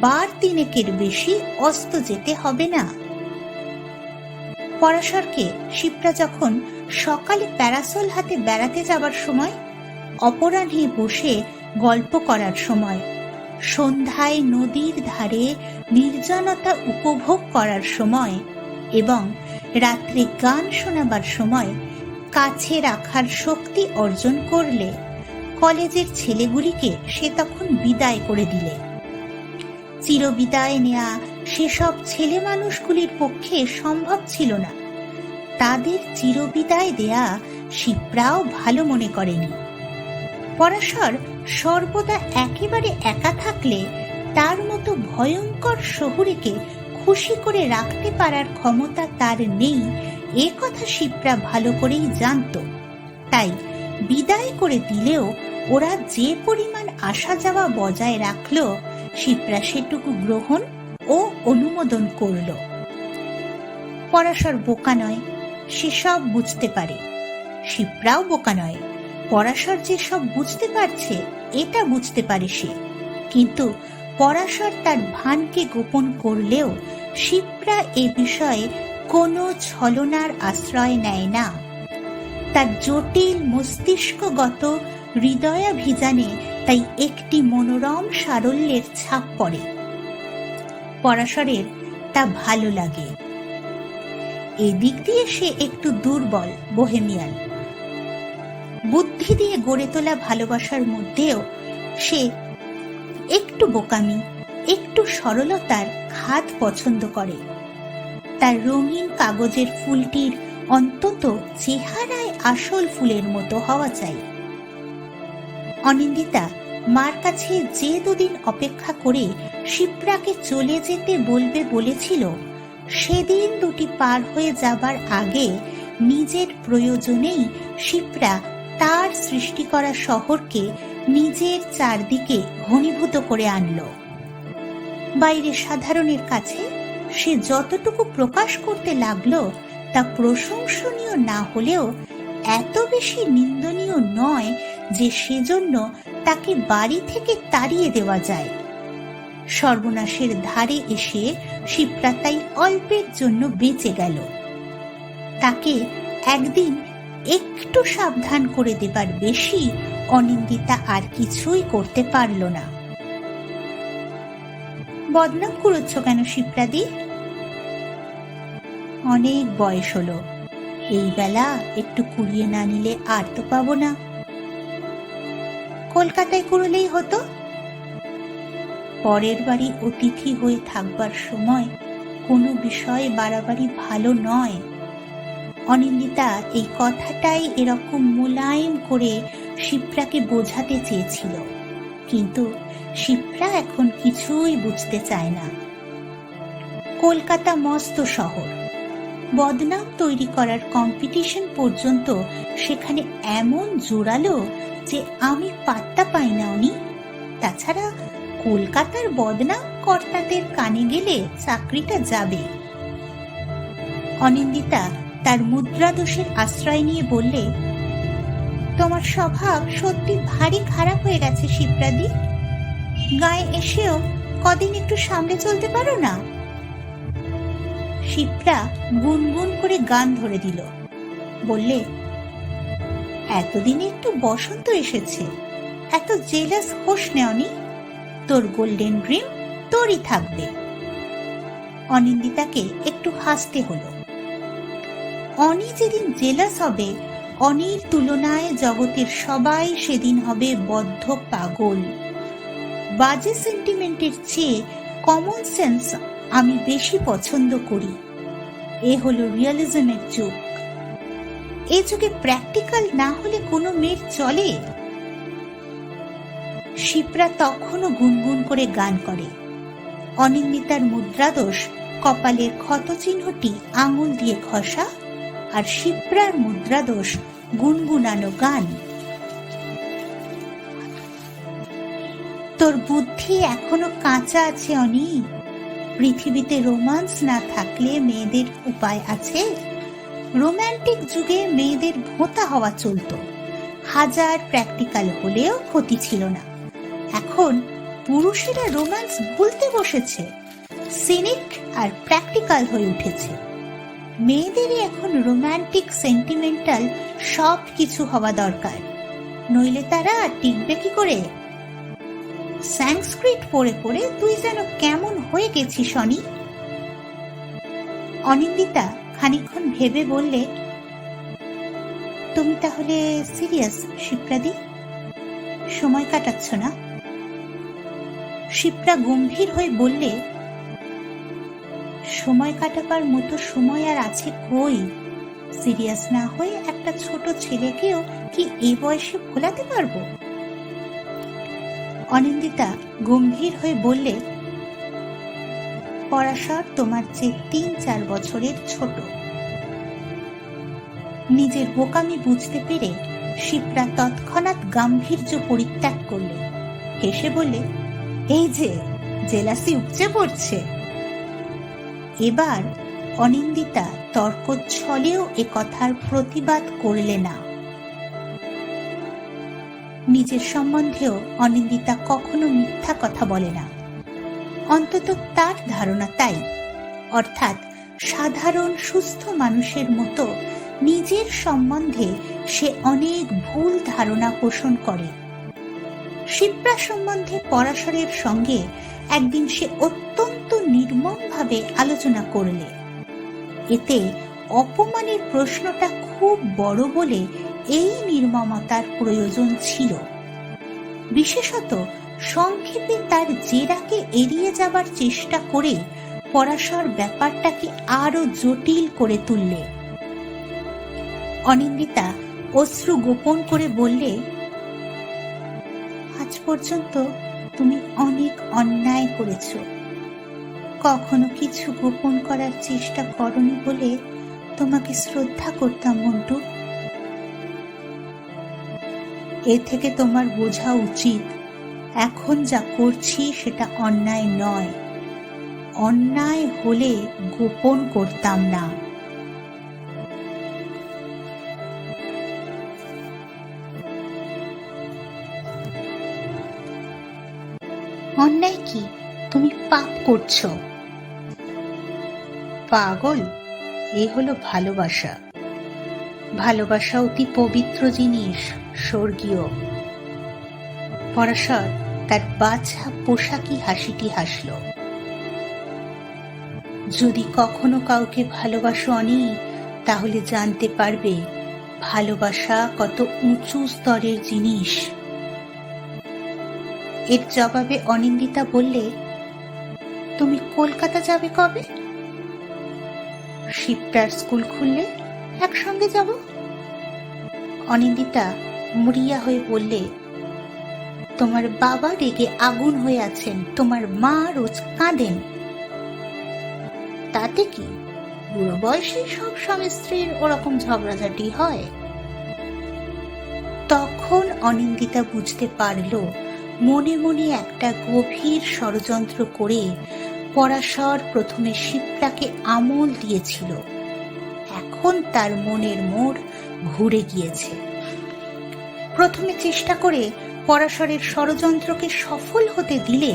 A: বার তিনেকের বেশি অস্ত যেতে হবে না। পরাশরকে শিপ্রা যখন সকালে প্যারাসল হাতে বেড়াতে যাবার সময়, অপরাহ্নে বসে গল্প করার সময়, সন্ধ্যায় নদীর ধারে নির্জনতা উপভোগ করার সময় এবং রাত্রে গান শোনাবার সময় কাছে রাখার শক্তি অর্জন করলে কলেজের ছেলেগুলিকে সে তখন বিদায় করে দিলে। চিরবিদায় নেয়া সেসব ছেলে মানুষগুলির পক্ষে সম্ভব ছিল না। তাদের চিরবিদায় দেয়া শিপ্রাও ভালো মনে করেনি। পরাশর সর্বদা একেবারে একা থাকলে তার মতো ভয়ঙ্কর শহুরেকে খুশি করে রাখতে পারার ক্ষমতা তার নেই, এ কথা শিপ্রা ভালো করেই জানত। তাই বিদায় করে দিলেও ওরা যে পরিমাণ আসা যাওয়া বজায় রাখল, শিপ্রা সেটুকু গ্রহণ ও অনুমোদন করল। পরাশর বোকা নয়, সে সব বুঝতে পারে। শিপ্রাও বোকা নয়, পরাশর যে সব বুঝতে পারছে এটা বুঝতে পারে সে। কিন্তু পরাশর তার ভানকে গোপন করলেও শিপ্রা এ বিষয়ে কোনো ছলনার আশ্রয় নেয় না। তার জটিল মস্তিষ্কগত হৃদয়াভিযানে তাই একটি মনোরম সারল্যের ছাপ পড়ে। পরাশরের তা ভালো লাগে। এদিক দিয়ে সে একটু দুর্বল, বোহেমিয়ান। বুদ্ধি দিয়ে গড়ে তোলা ভালোবাসার মধ্যেও সে একটু বোকামি, একটু সরলতার খাদ পছন্দ করে। তার রঙিন কাগজের ফুলটির অন্তত চেহারায় আসল ফুলের মতো হওয়া চাই। অনিন্দিতা মার কাছে যে দুদিন অপেক্ষা করে শিপ্রাকে চলে যেতে বলবে বলেছিল, সেদিন দুটি পার হয়ে যাবার আগে নিজের প্রয়োজনেই শিপ্রা তার সৃষ্টি করা শহরকে নিজের চারদিকে ঘনীভূত করে আনল। বাইরে সাধারণের কাছে সে যতটুকু প্রকাশ করতে লাগলো তা প্রশংসনীয় না হলেও এত বেশি নিন্দনীয় নয় যে সেজন্য তাকে বাড়ি থেকে তাড়িয়ে দেওয়া যায়। সর্বনাশের ধারে এসে শিপ্রা তাই অল্পের জন্য বেঁচে গেল। তাকে একদিন একটু সাবধান করে দেবার বেশি অনিন্দিতা আর কিছুই করতে পারল না। বদনাম করছ কেন শিপ্রাদি? অনেক বয়স হলো, এই বেলা একটু কুড়িয়ে না নিলে আর তো পাবো না। কলকাতায় কুড়লেই হতো। পরের বাড়ি অতিথি হয়ে থাকবার সময় কোনো বিষয় বাড়াবাড়ি ভালো নয়। অনিন্দিতা এই কথাটাই এরকম মোলায়েম করে শিপ্রাকে বোঝাতে চেয়েছিল, কিন্তু শিপ্রা এখন কিছুই বুঝতে চায় না। কলকাতা মস্ত শহর, বদনাম তৈরি করার কম্পিটিশন পর্যন্ত সেখানে এমন জোরালো যে আমি পাত্তা পাই না উনি। তাছাড়া কলকাতার বদনাম কর্তাদের কানে গেলে চাকরিটা যাবে। অনিন্দিতা তার মুদ্রাদোষের আশ্রয় নিয়ে বললে, তোমার স্বভাব সত্যি ভারী খারাপ হয়ে গেছে শিপ্রাদি। গায়ে এসেও কদিন একটু সামলে চলতে পারো না? শিপ্রা গুনগুন করে গান ধরে দিল, বললে, এতদিনে একটু বসন্ত এসেছে, এত জেলাস হোস নেওনি। তোর গোল্ডেন ড্রিম তোরই থাকবে। অনিন্দিতাকে একটু হাসতে হলো। অনি যেদিন জেলাস হবে, অনির তুলনায় জগতের সবাই সেদিন হবে বদ্ধ পাগল। বাজে সেন্টিমেন্টের চেয়ে কমন সেন্স আমি বেশি পছন্দ করি। এ হলো রিয়ালিজমের যুগ। এ যুগে প্র্যাকটিক্যাল না হলে কোনো মেয়ের চলে? শিপ্রা তখনও গুনগুন করে গান করে। অনিন্দিতার মুদ্রাদোষ কপালের ক্ষত চিহ্নটি আঙুল দিয়ে ঘষা, আর শিপ্রার মুদ্রাদোষ গুনগুনানো গান। তোর বুদ্ধি এখনো কাঁচা আছে অনি। পৃথিবীতে রোমান্স না থাকলে মেয়েদের উপায় আছে? রোম্যান্টিক যুগে মেয়েদের ভোঁতা হওয়া চলত, হাজার প্র্যাকটিক্যাল হলেও ক্ষতি ছিল না। এখন পুরুষেরা রোম্যান্স ভুলতে বসেছে, সিনিক আর প্র্যাকটিক্যাল হয়ে উঠেছে। মেয়েদেরই এখন রোম্যান্টিক, সেন্টিমেন্টাল সব কিছু হওয়া দরকার, নইলে তারা টিকবে কি করে? সংস্কৃত পড়ে পড়ে তুই যেন কেমন হয়ে গেছিস অনি। অনিন্দিতা খানিকক্ষণ ভেবে বললে, তুমি তাহলে সিরিয়াস শিপ্রাদি? সময় কাটাচ্ছ না? শিপ্রা গম্ভীর হয়ে বললে, সময় কাটাবার মতো সময় আর আছে কই? সিরিয়াস না হয়ে একটা ছোট ছেলেকেও কি এই বয়সে ভোলাতে পারবো? অনিন্দিতা গম্ভীর হয়ে বললে, পরাশর তোমার চেয়ে ৩-৪ বছরের ছোট। নিজের বোকামি বুঝতে পেরে শিপ্রা তৎক্ষণাৎ গাম্ভীর্য পরিত্যাগ করলে, হেসে বললে, এই যে জেলাসি উপচে পড়ছে। এবার অনিন্দিতা তর্কচ্ছলেও এ কথার প্রতিবাদ করলে না। নিজের সম্বন্ধেও অনিন্দিতা কখনো মিথ্যা কথা বলে না, অন্তত তার ধারণা তাই। অর্থাৎ সাধারণ সুস্থ মানুষের মতো নিজের সম্বন্ধে সে অনেক ভুল ধারণা পোষণ করে। শিপ্রা সম্বন্ধে পরাশরের সঙ্গে একদিন সে অত্যন্ত নির্মমভাবে আলোচনা করলে। এতে অপমানের প্রশ্নটা খুব বড় বলে এই নির্মমতার প্রয়োজন ছিল। বিশেষত সংক্ষেপে তার জেরাকে এড়িয়ে যাবার চেষ্টা করে পরাশর ব্যাপারটাকে আরো জটিল করে তুললে। অনিন্দিতা অশ্রু গোপন করে বললে, আজ পর্যন্ত তুমি অনেক অন্যায় করেছ, কখনো কিছু গোপন করার চেষ্টা করনি বলে তোমাকে শ্রদ্ধা করতাম মন্টু। এর থেকে তোমার বোঝা উচিত এখন যা করছি সেটা অন্যায় নয়। অন্যায় হলে গোপন করতাম না। অন্যায় কি? তুমি পাপ করছো। পাগল, এ হলো ভালোবাসা। ভালোবাসা অতি পবিত্র জিনিস, স্বর্গীয়। পরাশর তার বাছা পোশাকি হাসিটি হাসল। যদি কখনো কাউকে ভালোবাসো অনি, তাহলে জানতে পারবে ভালোবাসা কত উঁচু স্তরের জিনিস। এর জবাবে অনিন্দিতা বললে, তুমি কলকাতা যাবে কবে? শিপ্রার স্কুল খুললে একসঙ্গে যাব। অনিন্দিতা মরিয়া হয়ে বললে, তোমার বাবা রেগে আগুন হয়ে আছেন, তোমার মা রোজ কাঁদেন। তাতে কি, বুড়ো বয়সে সব স্বামী স্ত্রীর ওরকম ঝগড়াঝাটি হয়। তখন অনিন্দিতা বুঝতে পারল মনে মনে একটা গভীর ষড়যন্ত্র করে পরাশর প্রথমে শিপ্রাকে আমল দিয়েছিল। এখন তার মনের মোড় ঘুরে গিয়েছে। প্রথমে চেষ্টা করে পরাশরের ষড়যন্ত্রকে সফল হতে দিলে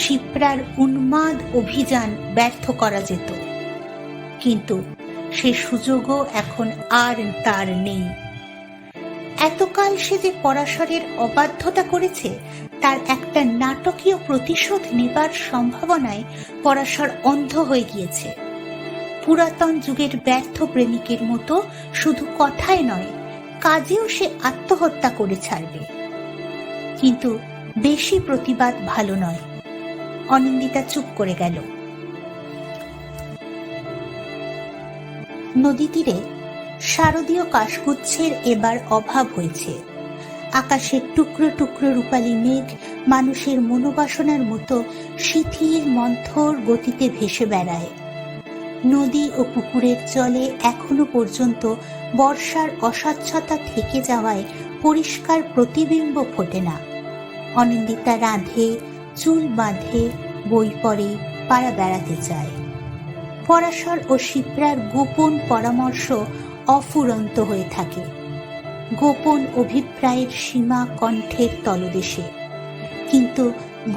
A: শিপ্রার উন্মাদ অভিযান ব্যর্থ করা যেত, কিন্তু সে সুযোগও এখন আর তার নেই। এতকাল সে যে পরাশরের অবাধ্যতা করেছে তার একটা নাটকীয় প্রতিশোধ নেবার সম্ভাবনায় পরাশর অন্ধ হয়ে গিয়েছে। পুরাতন যুগের ব্যর্থ প্রেমিকের মতো শুধু কথায় নয়, কাজেও সে আত্মহত্যা করে ছাড়বে। কিন্তু বেশি প্রতিবাদ ভালো নয়। অনিন্দিতা চুপ করে গেল। নদী তীরে শারদীয় কাশগুচ্ছের এবার অভাব হয়েছে। আকাশের টুকরো টুকরো রূপালী মেঘ মানুষের মনোবাসনার মতো শিথিল মন্থর গতিতে ভেসে বেড়ায়। নদী ও পুকুরের জলে এখনো পর্যন্ত বর্ষার অস্বচ্ছতা থেকে যাওয়ায় পরিষ্কার প্রতিবিম্ব ফোটে না। অনিন্দিতা রাঁধে, চুল বাঁধে, বই পড়ে, পাড়া বেড়াতে যায়। পরাশর ও শিপ্রার গোপন পরামর্শ অফুরন্ত হয়ে থাকে, গোপন অভিপ্রায়ের সীমা কণ্ঠের তলদেশে, কিন্তু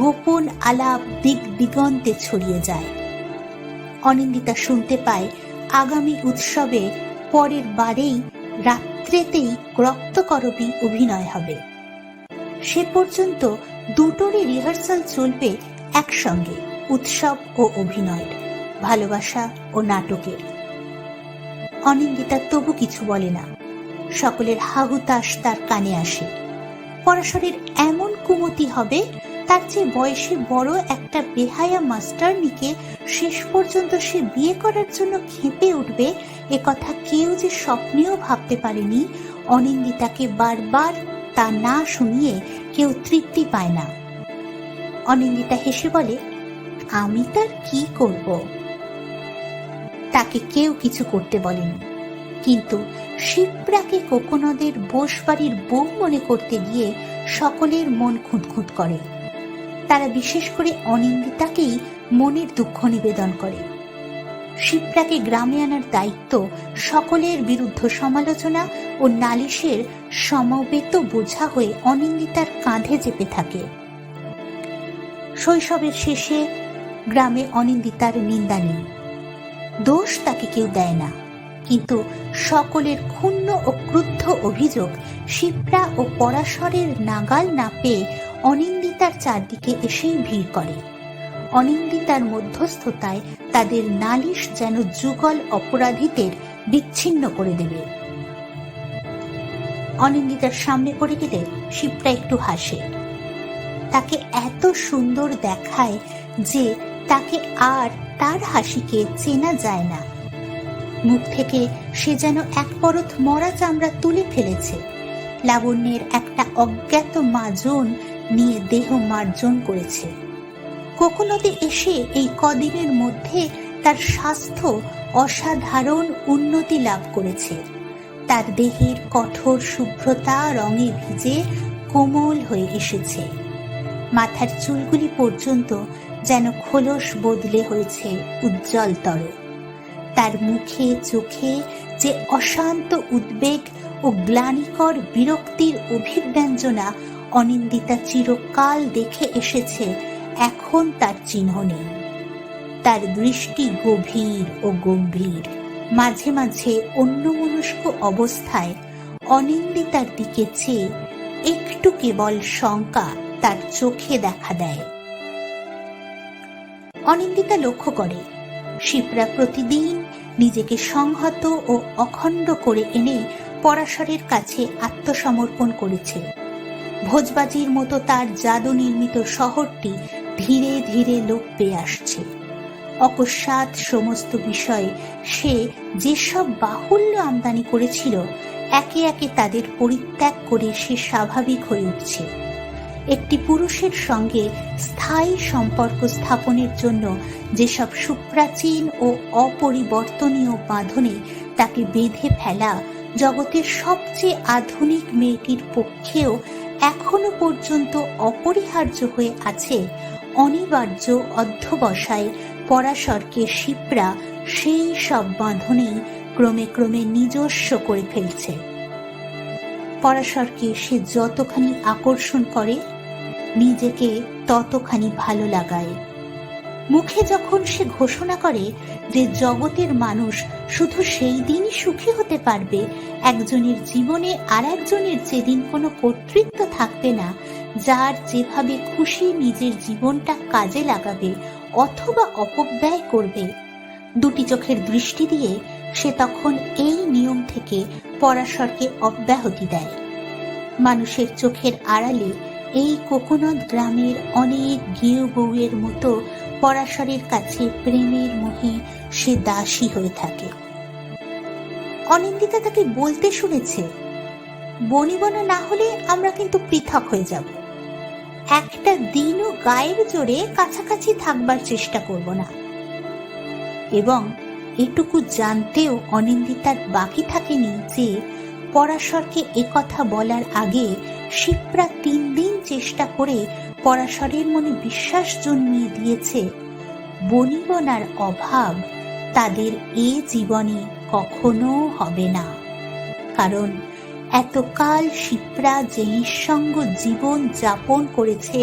A: গোপন আলাপ দিক দিগন্তে ছড়িয়ে যায়। অনিন্দিতা শুনতে পায় আগামী উৎসবে পরের বারেই রাত্রেতেই রক্তকরবী অভিনয় হবে। সে পর্যন্ত দুটোরই রিহার্সাল চলবে একসঙ্গে, উৎসব ও অভিনয়ের, ভালোবাসা ও নাটকের। অনিন্দিতা তবু কিছু বলে না, সকলের হাহুতাশ তার কানে আসে। পরাশরের এমন কুমতি হবে, তার চেয়ে বয়সে বড় একটা বেহায়া মাস্টারনিকে শেষ পর্যন্ত সে বিয়ে করার জন্য খেপে উঠবে, এ কথা কেউ যে স্বপ্নেও ভাবতে পারেনি। অনিন্দিতাকে বারবার তা না শুনিয়ে কেউ তৃপ্তি পায় না। অনিন্দিতা হেসে বলে, আমি তার কি করব? তাকে কেউ কিছু করতে বলেনি, কিন্তু শিপ্রাকে কোকোনদের বোসবাড়ির বউ মনে করতে গিয়ে সকলের মন খুঁতখুঁত করে। তারা বিশেষ করে অনিন্দিতাকেই মনের দুঃখ নিবেদন করে। শিপ্রাকে গ্রামে আনার দায়িত্ব সকলের বিরুদ্ধ সমালোচনা ও নালিশের সমবেত বোঝা হয়ে অনিন্দিতার কাঁধে চেপে থাকে। শৈশবের শেষে গ্রামে অনিন্দিতার নিন্দা নেই, দোষ তাকে কেউ দেয় না, কিন্তু সকলের ক্ষুণ্ণ ও ক্রুদ্ধ অভিযোগ শিপ্রা ও পরাশরের নাগাল না পেয়ে অনিন্দিতার চারদিকে এসেই ভিড় করে। অনিন্দিতার মধ্যস্থতায় তাদের নালিশ যেন যুগল অপরাধীদের বিচ্ছিন্ন করে দেবে। অনিন্দিতার সামনে পড়ে গেলে শিপ্রা একটু হাসে। তাকে এত সুন্দর দেখায় যে তাকে আর তার হাসিকে চেনা যায় না। মুখ থেকে সে যেন এক পরত মরা চামড়া তুলে ফেলেছে। লাবণ্যের একটা অজ্ঞাত মাজন নিয়ে দেহ মার্জন করেছে। কোকোনদে এসে এই কদিনের মধ্যে তার স্বাস্থ্য অসাধারণ উন্নতি লাভ করেছে। তার দেহের কঠোর শুভ্রতা রঙে ভিজে কোমল হয়ে এসেছে। মাথার চুলগুলি পর্যন্ত যেন খোলস বদলে হয়েছে উজ্জ্বলতর। তার মুখে চোখে যে অশান্ত উদ্বেগ ও গ্লানিকর বিরক্তির অভিব্যঞ্জনা অনিন্দিতা চিরকাল দেখে এসেছে, এখন তার চিহ্ন নেই। তার দৃষ্টি গভীর ও গম্ভীর, মাঝে মাঝে অন্যমনস্ক অবস্থায় অনিন্দিতার দিকে চেয়ে একটু কেবল শঙ্কা তার চোখে দেখা দেয়। অনিন্দিতা লক্ষ্য করে শিপ্রা প্রতিদিন নিজেকে সংহত ও অখণ্ড করে এনে পরাশরের কাছে আত্মসমর্পণ করেছে। ভোজবাজির মতো তার জাদু নির্মিত শহরটি ধীরে ধীরে লোপ পেয়ে আসছে। অকস্মাৎ সমস্ত বিষয়ে সে যেসব বাহুল্য আমদানি করেছিল, একে একে তাদের পরিত্যাগ করে সে স্বাভাবিক হয়ে উঠছে। একটি পুরুষের সঙ্গে স্থায়ী সম্পর্ক স্থাপনের জন্য যেসব সুপ্রাচীন ও অপরিবর্তনীয় বাঁধনে তাকে বেঁধে ফেলা জগতের সবচেয়ে আধুনিক মেয়েটির পক্ষেও এখনো পর্যন্ত অপরিহার্য হয়ে আছে, অনিবার্য অধ্যবসায় পরাশরকে শিপ্রা সেই সব বাঁধনেই ক্রমে ক্রমে নিজস্ব করে ফেলছে। পরাশরকে সে যতখানি আকর্ষণ করে, নিজেকে ততখানি ভালো লাগায়। মুখে যখন সে ঘোষণা করে যে জগতের মানুষ শুধু সেই দিনই সুখী হতে পারবে একজনের জীবনে আর একজনের যেদিন কোনো কর্তৃত্ব থাকবে না, যার যেভাবে খুশি নিজের জীবনটা কাজে লাগাবে অথবা অপব্যয় করবে, দুটি চোখের দৃষ্টি দিয়ে সে তখন এই নিয়ম থেকে পরাশরকে অব্যাহতি দেয়। মানুষের চোখের আড়ালে এই কোকোনদ গ্রামের অনেক গেও বউয়ের মতো পরাশরের কাছে প্রেমের মোহে সে দাসী হয়ে থাকে। অনিন্দিতা তাকে বলতে শুনেছে, বনিবনা না হলে আমরা কিন্তু পৃথক হয়ে যাব, একটা দিনও গায়ের জোরে কাছাকাছি থাকবার চেষ্টা করব না। এবং এটুকু জানতেও অনিন্দিতার বাকি থাকেনি যে পরাশরকে একথা বলার আগে শিপ্রা 3 দিন চেষ্টা করে পরাশরের মনে বিশ্বাস জন্মিয়ে দিয়েছে বনিবনার অভাব তাদের এ জীবনে কখনো হবে না। কারণ এতকাল শিপ্রা যে নিঃসঙ্গ জীবন যাপন করেছে,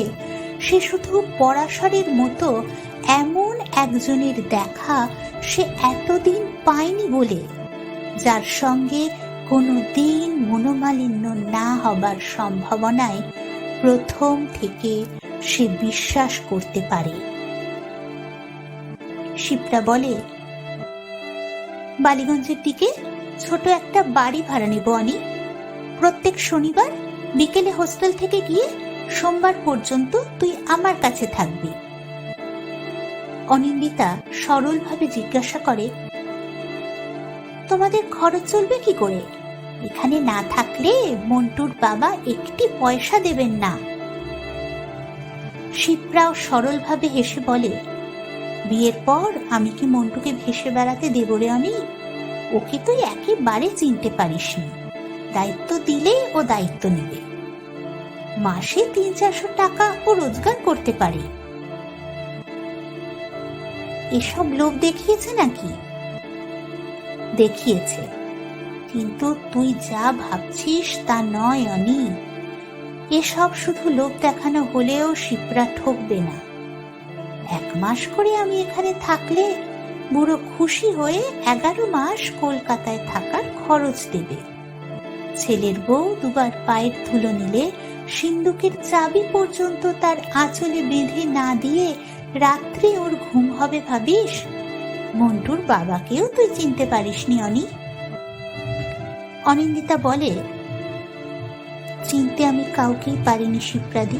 A: সে শুধু পরাশরের মতো এমন একজনের দেখা সে এতদিন পায়নি বলে, যার সঙ্গে কোনো দিন মনোমালিন্য না হবার সম্ভাবনায় প্রথম থেকে সে বিশ্বাস করতে পারে। শিপ্রা বলে, বালিগঞ্জের দিকে ছোট একটা বাড়ি ভাড়া নেব অনি। প্রত্যেক শনিবার বিকেলে হোস্টেল থেকে গিয়ে সোমবার পর্যন্ত তুই আমার কাছে থাকবি। অনিন্দিতা সরলভাবে জিজ্ঞাসা করে, তোমাদের খরচ চলবে কি করে? এখানে না থাকলে মন্টুর বাবা একটি পয়সা দেবেন না। শিপ্রাও সরলভাবে হেসে বলে, বিয়ের পর আমি কি মন্টুকে ভেসে বেড়াতে দেব রে অনি? ওকে তুই একেবারে চিনতে পারিসনি। দায়িত্ব দিলে ও দায়িত্ব নেবে। মাসে 300-400 টাকা ও রোজগার করতে পারে। এসব লোভ দেখিয়েছে নাকি? দেখিয়েছে, কিন্তু তুই যা ভাবছিস তা নয় অনি। এসব শুধু লোভ দেখানো হলেও শিপ্রা ঠকবে না। 1 মাস করে আমি এখানে থাকলে বুড়ো খুশি হয়ে 11 মাস কলকাতায় থাকার খরচ দেবে। ছেলের বউ 2 বার পায়ের ধুলো নিলে সিন্দুকের চাবি পর্যন্ত তার আঁচলে বেঁধে না দিয়ে রাত্রে ওর ঘুম হবে ভাবিস? মন্টুর বাবাকেও তুই চিনতে পারিসনি অনি। অনিন্দিতা বলে, চিনতে আমি কাউকেই পারিনি শিপ্রাদি,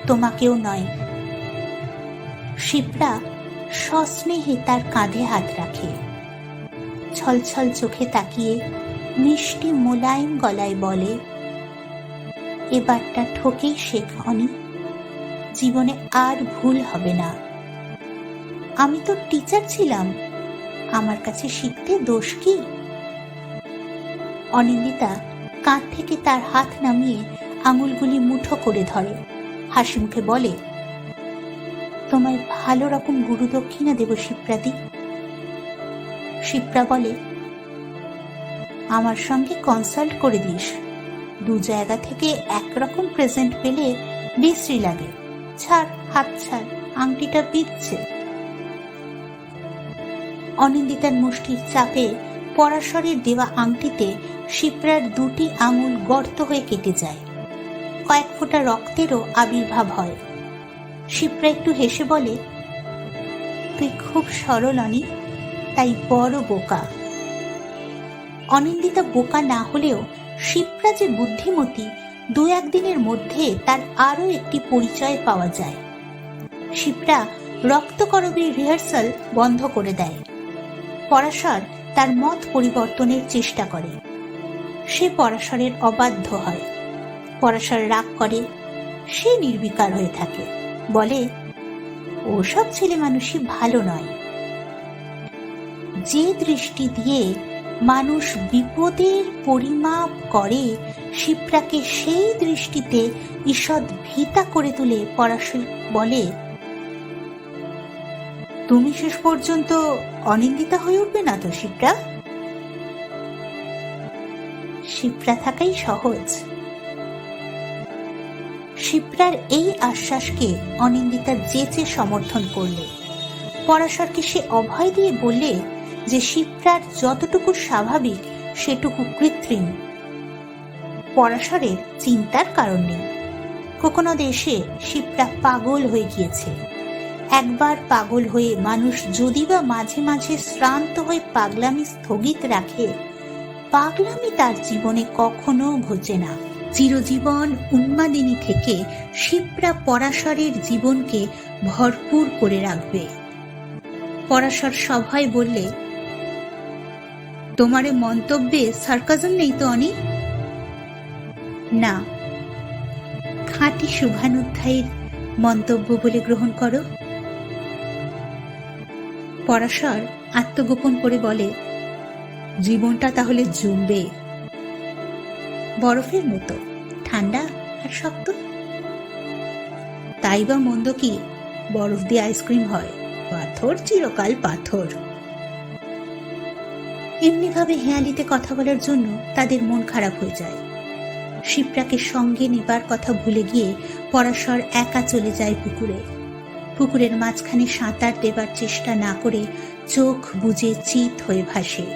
A: তোমাকেও নয়। শিপ্রা সস্নেহে তার কাঁধে হাত রাখে, ছলছল চোখে তাকিয়ে মিষ্টি মোলায়েম গলায় বলে, এবারটা ঠকেই শেখ অনি, জীবনে আর ভুল হবে না। আমি তো টিচার ছিলাম, আমার কাছে শিখতে দোষ কি? অনিন্দিতা কাঁধ থেকে তার হাত নামিয়ে আঙুলগুলি মুঠো করে ধরে, হাসি মুখে বলে, তোমায় ভালো রকম গুরু দক্ষিণা দেব শিপ্রাদি। শিপ্রা বলে, আমার সঙ্গে কনসাল্ট করে দিস। 2 জায়গা থেকে একরকম প্রেজেন্ট পেলে বিশ্রী লাগে। ছাড়, হাত ছাড়, আংটিটা বিচ্ছে। অনিন্দিতার মুষ্টির চাপে পরাশরের দেওয়া আংটিতে শিপ্রার 2টি আঙুল গর্ত হয়ে কেটে যায়। কয়েক ফোঁটা রক্তেরও আবির্ভাব হয়। শিপ্রা একটু হেসে বলে, তুই খুব সরল অনি, তাই বড় বোকা। অনিন্দিতা বোকা না হলেও শিপ্রা যে বুদ্ধিমতী 2-1 দিনের মধ্যে তার আরো একটি পরিচয় পাওয়া যায়। শিপ্রা রক্তকরবীর রিহার্সাল বন্ধ করে দেয়। পরাশর তার মত পরিবর্তনের চেষ্টা করে। সে পরাশরের অবাধ্য হয়। পরাশর রাগ করে, সে নির্বিকার হয়ে থাকে, বলে, ওসব ছেলে মানুষই ভালো নয়। যে দৃষ্টি দিয়ে মানুষ বিপদের পরিমাপ করে, শিপ্রাকে সেই দৃষ্টিতে ঈষৎ ভীতা করে তুলে পরাশর বলে, তুমি শেষ পর্যন্ত অনিন্দিতা হয়ে উঠবে না তো শিপ্রা? শিপ্রা থাকাই সহজ। শিপ্রার এই আশ্বাসকে অনিন্দিতা যেচে সমর্থন করলে। পরাশরকে সে অভয় দিয়ে বললে যে শিপ্রার যতটুকু স্বাভাবিক সেটুকু কৃত্রিম। পরাশরের চিন্তার কারণ নেই। কোনো দেশে শিপ্রা পাগল হয়ে গিয়েছে। একবার পাগল হয়ে মানুষ যদি বা মাঝে মাঝে শ্রান্ত হয়ে পাগলামি স্থগিত রাখে, পাগলামি তার জীবনে কখনো ঘোচে না। চিরজীবন উন্মাদিনী থেকে শিপ্রা পরাশরের জীবনকে ভরপুর করে রাখবে। পরাশর সভায় বললে, তোমার মন্তব্যে সার্কাজম নেই তো অনি? না, খাঁটি শুভানুধ্যায়ীর মন্তব্য বলে গ্রহণ করো। পরাশর আত্মগোপন করে বলে, জীবনটা তাহলে জমবে। বরফের মতো ঠান্ডা আর শক্ত। তাই বা মন্দ কি, বরফ দিয়ে আইসক্রিম হয়, পাথর চিরকাল পাথর। এমনিভাবে হেঁয়ালিতে কথা বলার জন্য তাদের মন খারাপ হয়ে যায়। শিপ্রাকে সঙ্গে নেবার কথা ভুলে গিয়ে পরাশর একা চলে যায় পুকুরে। পুকুরের মাঝখানে সাঁতার দেবার চেষ্টা না করে চোখ বুজে চিত হয়ে ভাসে।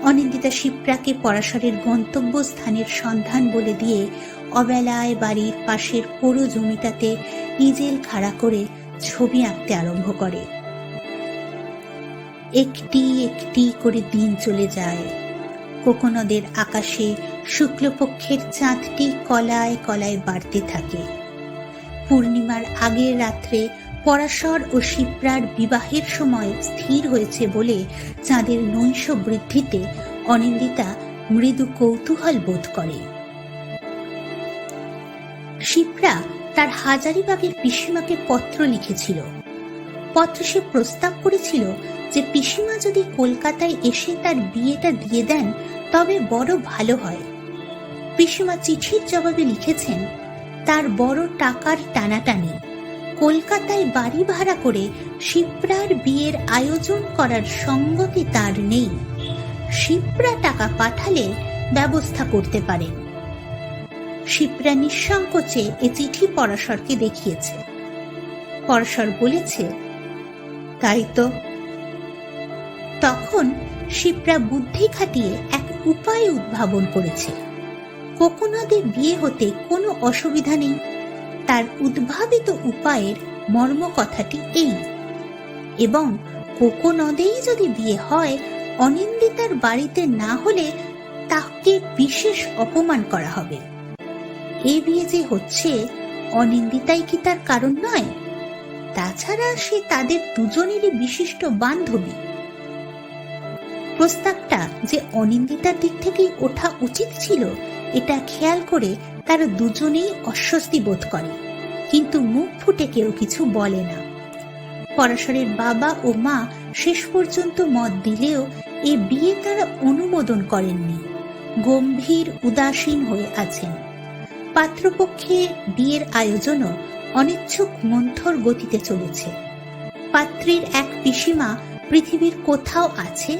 A: অনিন্দিতা শিপ্রাকে পরাশরের গন্তব্য স্থানের সন্ধান বলে দিয়ে অবেলায় বাড়ির পাশের পুরো জমিটাতে ইজেল খাড়া করে ছবি আঁকতে আরম্ভ করে। একটি একটি করে দিন চলে যায়। কোকোনদের আকাশে শুক্লপক্ষের চাঁদটি কলায় কলায় বাড়তে থাকে। পূর্ণিমার আগের রাত্রে পরাশর ও শিপ্রার বিবাহের সময় স্থির হয়েছে বলে চাঁদের নৈশ বৃদ্ধিতে অনিন্দিতা মৃদু কৌতূহল বোধ করে। শিপ্রা তার হাজারিবাগের পিসিমাকে পত্র লিখেছিল। পত্রে সে প্রস্তাব করেছিল যে পিসিমা যদি কলকাতায় এসে তার বিয়েটা দিয়ে দেন তবে বড় ভালো হয়। পিসিমা চিঠির জবাবে লিখেছেন, তার বড় টাকার টানাটানি, কলকাতায় বাড়ি ভাড়া করে শিপ্রার বিয়ের আয়োজন করার সঙ্গতি তার নেই। শিপ্রা টাকা পাঠালে ব্যবস্থা করতে পারেন। শিপ্রা নিঃসংকোচে এ চিঠি পরাশরকে দেখিয়েছে। পরাশর বলেছে, তাই তো। তখন শিপ্রা বুদ্ধি খাটিয়ে এক উপায় উদ্ভাবন করেছে। কোকোনদের বিয়ে হতে কোনো অসুবিধা নেই। তার উদ্ভাবিত উপায়ের মর্ম কথাটি এই, এবং কোকোনদেই যদি বিয়ে হয়, অনিন্দিতার বাড়িতে না হলে তাকে বিশেষ অপমান করা হবে। এ বিয়ে যে হচ্ছে, অনিন্দিতাই কি তার কারণ নয়? তাছাড়া সে তাদের দুজনেরই বিশিষ্ট বান্ধবী। প্রস্তাবটা যে অনিন্দিতার দিক থেকেই ওঠা উচিত ছিল, এটা খেয়াল করে তারা দুজনেই অস্বস্তি বোধ করে, কিন্তু মুখ ফুটে কেউ কিছু বলে না। পরাশরের বাবা ও মা শেষ পর্যন্ত মত দিলেও এ বিয়ে তারা অনুমোদন করেননি। গম্ভীর উদাসীন হয়ে আছেন। পাত্রপক্ষে বিয়ের আয়োজনও অনিচ্ছুক মন্থর গতিতে চলেছে। পাত্রীর এক পিসিমা পৃথিবীর কোথাও আছে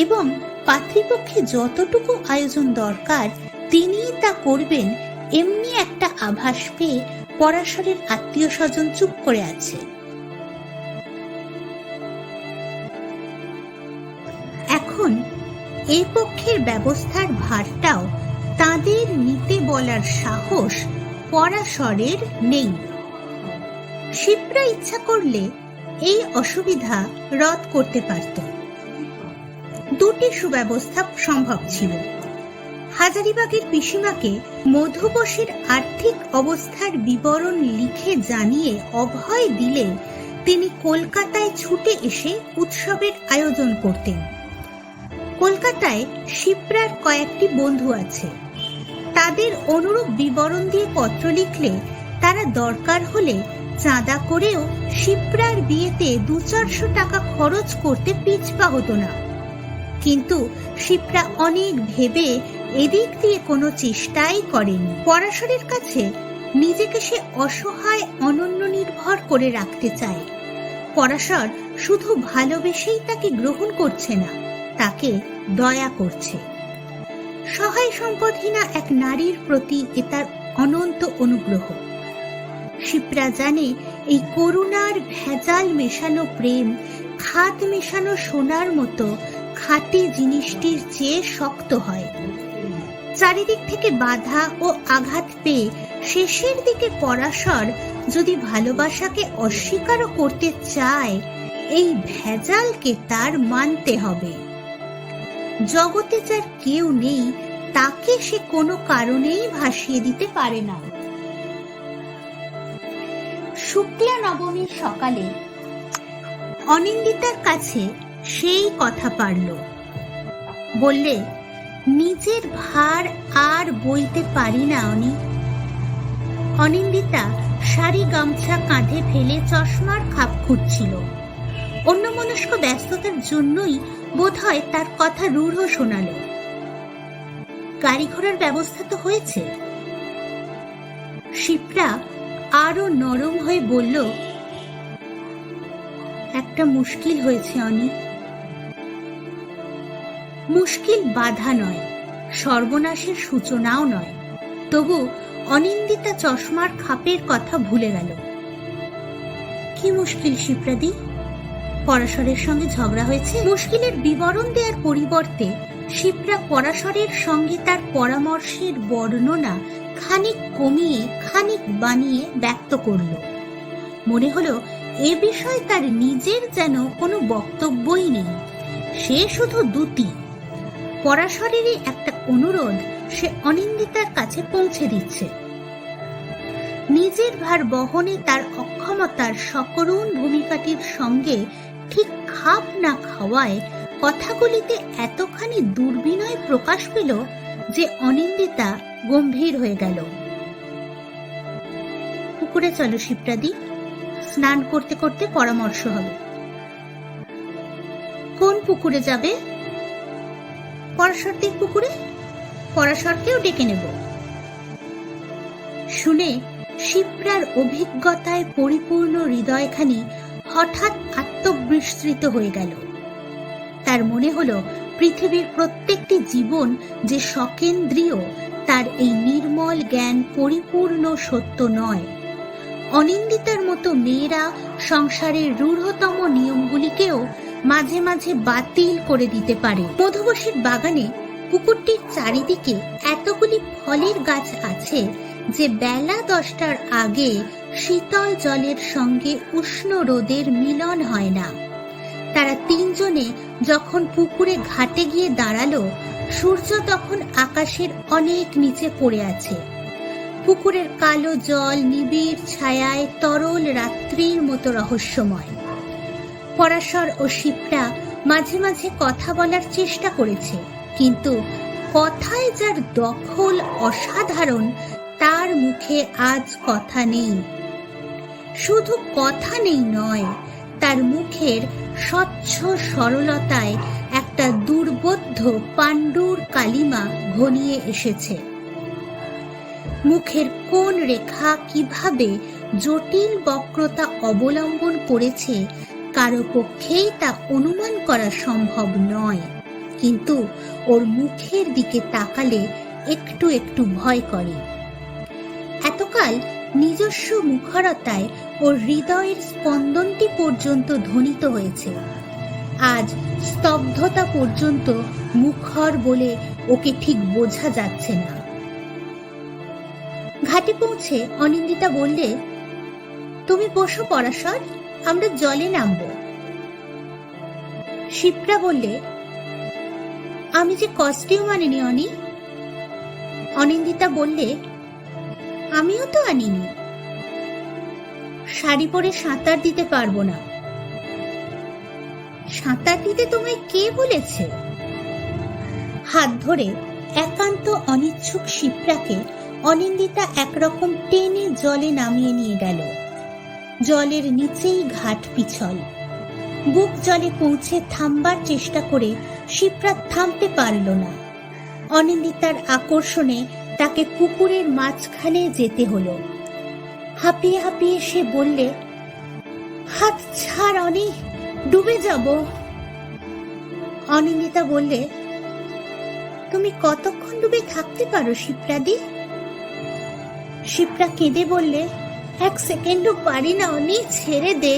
A: এবং পাত্রীপক্ষে যতটুকু আয়োজন দরকার তিনিই তা করবেন, এমনি একটা আভাস পেয়ে পরাশরের আত্মীয় স্বজন চুপ করে আছে। এখন এই পক্ষের ব্যবস্থার ভারটাও তাদের নিতে বলার সাহস পরাশরের নেই। শিপ্রা ইচ্ছা করলে এই অসুবিধা রদ করতে পারত। দুটি সুব্যবস্থা সম্ভব ছিল। হাজারিবাগের পিসিমাকে মধুবশীর আর্থিক অবস্থার বিবরণ লিখে জানিয়ে অভয় দিলে তিনি কলকাতায় ছুটে এসে উৎসবের আয়োজন করতেন। কলকাতায় শিপ্রার কয়েকটি বন্ধু আছে। তাদের অনুরূপ বিবরণ দিয়ে পত্র লিখলে তারা দরকার হলে চাঁদা করেও শিপ্রার বিয়েতে 200-400 টাকা খরচ করতে পিছপা হতো না। কিন্তু শিপ্রা অনেক ভেবে এদিক দিয়ে কোনো চেষ্টাই করেনি। পরাশরের কাছে নিজেকে সে অসহায় অনন্য নির্ভর করে রাখতে চায়। পরাশর শুধু ভালোবেসেই তাকে গ্রহণ করছে না, তাকে দয়া করছে। সহায় সম্পদহীনা এক নারীর প্রতি এ তার অনন্ত অনুগ্রহ। শিপ্রা জানে এই করুণার ভেজাল মেশানো প্রেম খাদ মেশানো সোনার মতো খাঁটি জিনিসটির চেয়ে শক্ত হয়। চারিদিক থেকে বাধা ও আঘাত পেয়ে শেষের দিকে পরাশর যদি ভালোবাসাকে অস্বীকারও করতে চায়, এই ভেজালকে তার মানতে হবে। জগতে যার কেউ নেই তাকে সে কোনো কারণেই ভাসিয়ে দিতে পারে না। শুক্লা নবমীর সকালে অনিন্দিতার কাছে সেই কথা পারল। বললে, নিজের ভার আর বইতে পারি না অনি। অনিন্দিতা শাড়ি গামছা কাঁধে ফেলে চশমার খাপ খুঁজছিল। অন্যমনস্ক ব্যস্ততার জন্যই বোধহয় তার কথা রূঢ় শোনাল। গাড়ি ঘোড়ার ব্যবস্থা তো হয়েছে? শিপ্রা আরো নরম হয়ে বলল, একটা মুশকিল হয়েছে অনি। মুশকিল বাধা নয়, সর্বনাশের সূচনাও নয়। তবু অনিন্দিতা চশমার খাপের কথা ভুলে গেল। কি মুশকিল শিপ্রাদি? পরাশরের সঙ্গে ঝগড়া হয়েছে? মুশকিলের বিবরণ দেওয়ার পরিবর্তে শিপ্রা পরাশরের সঙ্গে তার পরামর্শের বর্ণনা খানিক কমিয়ে খানিক বানিয়ে ব্যক্ত করল। মনে হলো এ বিষয়ে তার নিজের যেন কোনো বক্তব্যই নেই, সে শুধু দুটি। পরাশরেরই একটা অনুরোধ সে অনিন্দিতার কাছে পৌঁছে দিচ্ছে। নিজের ভার বহনে তার অক্ষমতার সকরুণ ভূমিকাটির সঙ্গে ঠিক খাপ না খাওয়ায় কথাগুলিতে এতখানি দুর্বিনয় প্রকাশ পেল যে অনিন্দিতা গম্ভীর হয়ে গেল। পুকুরে চলো শিপ্রাদি, স্নান করতে করতে পরামর্শ হবে। কোন পুকুরে যাবে? পরাশরদের পুকুরে। পরাশরকেও ডেকে নেব। শুনে শিপ্রার অভিজ্ঞতায় পরিপূর্ণ হৃদয়খানি হঠাৎ আত্মবিস্মৃত হয়ে গেল। তার মনে হলো পৃথিবীর প্রত্যেকটি জীবন যে সকেন্দ্রীয় তার এই নির্মল জ্ঞান পরিপূর্ণ সত্য নয়। অনিন্দিতার মতো মেয়েরা সংসারের রূঢ়তম নিয়মগুলিকেও মাঝে মাঝে বাতিল করে দিতে পারে। মধুবশীর বাগানে পুকুরটির চারিদিকে এতগুলি ফলের গাছ আছে যে বেলা 10টার আগে শীতল জলের সঙ্গে উষ্ণ রোদের মিলন হয় না। তারা তিনজনে যখন পুকুরে ঘাটে গিয়ে দাঁড়ালো, সূর্য তখন আকাশের অনেক নিচে পড়ে আছে। পুকুরের কালো জল নিবিড় ছায়ায় তরল রাত্রির মতো রহস্যময়। পরাশর ও শিপ্রা মাঝে মাঝে কথা বলার চেষ্টা করেছে, কিন্তু কথায় যার দখল অসাধারণ তার মুখে আজ কথা নেই। শুধু কথা নেই নয়, তার মুখের স্বচ্ছ সরলতায় একটা দুর্বোধ্য পাণ্ডুর কালিমা ঘনিয়ে এসেছে। মুখের কোন রেখা কিভাবে জটিল বক্রতা অবলম্বন করেছে কারো পক্ষেই তা অনুমান করা সম্ভব নয়, কিন্তু ওর মুখের দিকে তাকালে একটু একটু ভয় করে। এতকাল নিজস্ব মুখরতায় ওর হৃদয়ের স্পন্দনটি পর্যন্ত ধ্বনিত হয়েছে, আজ স্তব্ধতা পর্যন্ত মুখর বলে ওকে ঠিক বোঝা যাচ্ছে না। ঘাটে পৌঁছে অনিন্দিতা বললে, তুমি বসো পরাশর, আমরা জলে নামব। শিপ্রা বললে, আমি যে কস্টিউম আনিনি অনি। অনিন্দিতা বললে, আমিও তো আনিনি। শাড়ি পরে সাঁতার দিতে পারবো না। সাঁতার দিতে তোমায় কে বলেছে? হাত ধরে একান্ত অনিচ্ছুক শিপ্রাকে অনিন্দিতা একরকম টেনে জলে নামিয়ে নিয়ে গেল। জলের নিচেই ঘাট পিছল। বুক জলে পৌঁছে থামবার চেষ্টা করে শিপ্রা থামতে পারল না। অনিন্দিতার আকর্ষণে তাকে পুকুরের মাঝখানে যেতে হলো। হাঁপিয়ে হাঁপিয়ে সে বললে, হাত ছাড় অনি, ডুবে যাব। অনিন্দিতা বললে, তুমি কতক্ষণ ডুবে থাকতে পারো শিপ্রাদি? শিপ্রা কেঁদে বললে, 1 সেকেন্ডও পারি না অনি, ছেড়ে দে,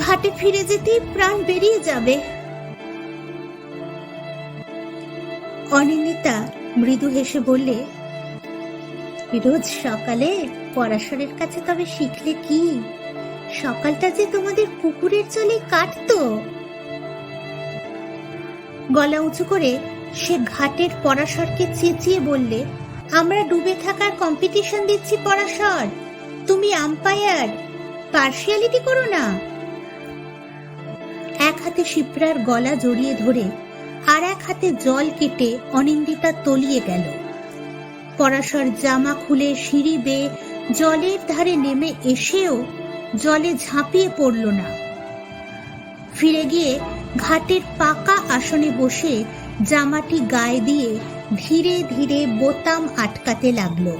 A: ঘাটে ফিরে যেতেই প্রাণ বেরিয়ে যাবে। অনিন্দিতা মৃদু হেসে বললে, রোজ সকালে পরাশরের কাছে তবে শিখলে কি? সকালটা যে তোমাদের পুকুরের জলে কাটতো। গলা উঁচু করে সে ঘাটের পরাশরকে চেঁচিয়ে বললে, আমরা ডুবে থাকার কম্পিটিশন দিচ্ছি পরাশর, তুমি আম্পায়ার, পার্সিয়ালিটি করো না। এক হাতে শিপ্রার গলা জড়িয়ে ধরে আর এক হাতে জল কেটে অনিন্দিতা তলিয়ে গেল। পরাশর জামা খুলে সিঁড়ি বেয়ে জলের ধারে নেমে এসেও জলে ঝাঁপিয়ে পড়ল না। ফিরে গিয়ে ঘাটের পাকা আসনে বসে জামাটি গায়ে দিয়ে ধীরে ধীরে বোতাম আটকাতে লাগলো।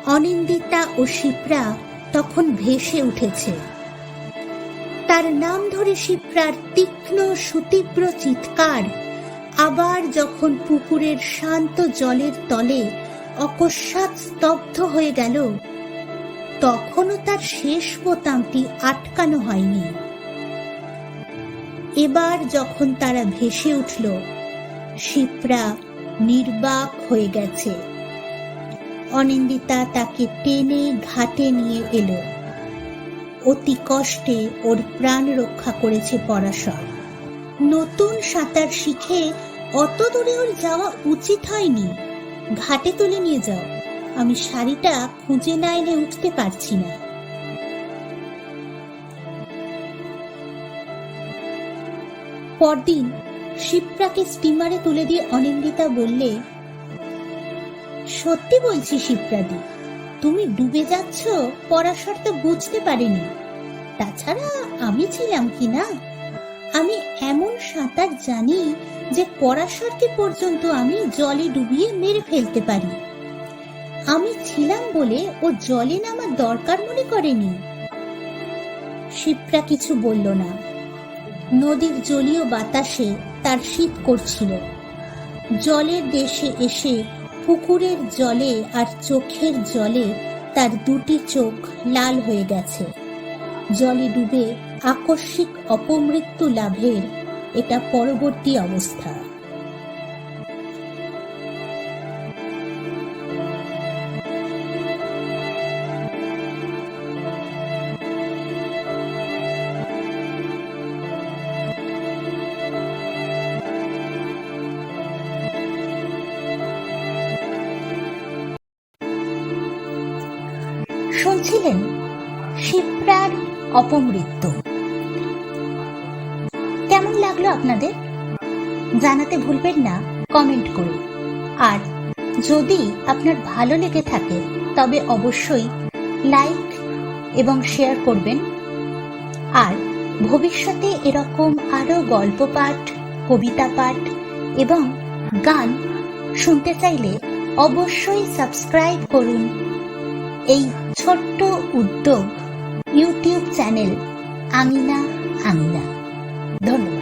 A: অনিন্দিতা ও শিপ্রা তখন ভেসে উঠেছে। তার নাম ধরে শিপ্রার তীক্ষ্ণ সুতীব্র চিৎকার আবার যখন পুকুরের শান্ত জলের তলে অকস্মাৎ স্তব্ধ হয়ে গেল, তখনও তার শেষ বোতামটি আটকানো হয়নি। এবার যখন তারা ভেসে উঠল, শিপ্রা নির্বাক হয়ে গেছে। অনিন্দিতা তাকে টেনে ঘাটে নিয়ে এলো। অতি কষ্টে ওর প্রাণ রক্ষা করেছে পরাশর। নতুন সাঁতার শিখে অত দূরে ওর যাওয়া উচিত হয়নি। ঘাটে তুলে নিয়ে যাও, আমি শাড়িটা খুঁজে না এনে উঠতে পারছি না। পরদিন শিপ্রাকে স্টিমারে তুলে দিয়ে অনিন্দিতা বললে, সত্যি বলছি শিপ্রাদি, তুমি ডুবে যাচ্ছ পরাশর তো বুঝতে পারেনি। তাছাড়া আমি ছিলাম কি না, আমি এমন সাঁতার জানি যে পরাশরকে পর্যন্ত আমি জলে ডুবিয়ে মেরে ফেলতে পারি। আমি ছিলাম বলে ও জলে নামার দরকার মনে করেনি। শিপ্রা কিছু বলল না। নদীর জলীয় বাতাসে তার শীত করছিল। জলের দেশে এসে পুকুরের জলে আর চোখের জলে তার দুটি চোখ লাল হয়ে গেছে। জলে ডুবে আকস্মিক অপমৃত্যু লাভের এটা পরবর্তী অবস্থা। শুনছিলেন শিপ্রার অপমৃত্যু। কেমন লাগলো আপনাদের জানাতে ভুলবেন না কমেন্ট করে। আর যদি আপনার ভালো লেগে থাকে তবে অবশ্যই লাইক এবং শেয়ার করবেন। আর ভবিষ্যতে এরকম আরো গল্প পাঠ, কবিতা পাঠ এবং গান শুনতে চাইলে অবশ্যই সাবস্ক্রাইব করুন এই ছোট্ট উদ্যোগ ইউটিউব চ্যানেল আঙিনা আঙিনা। ধন্যবাদ।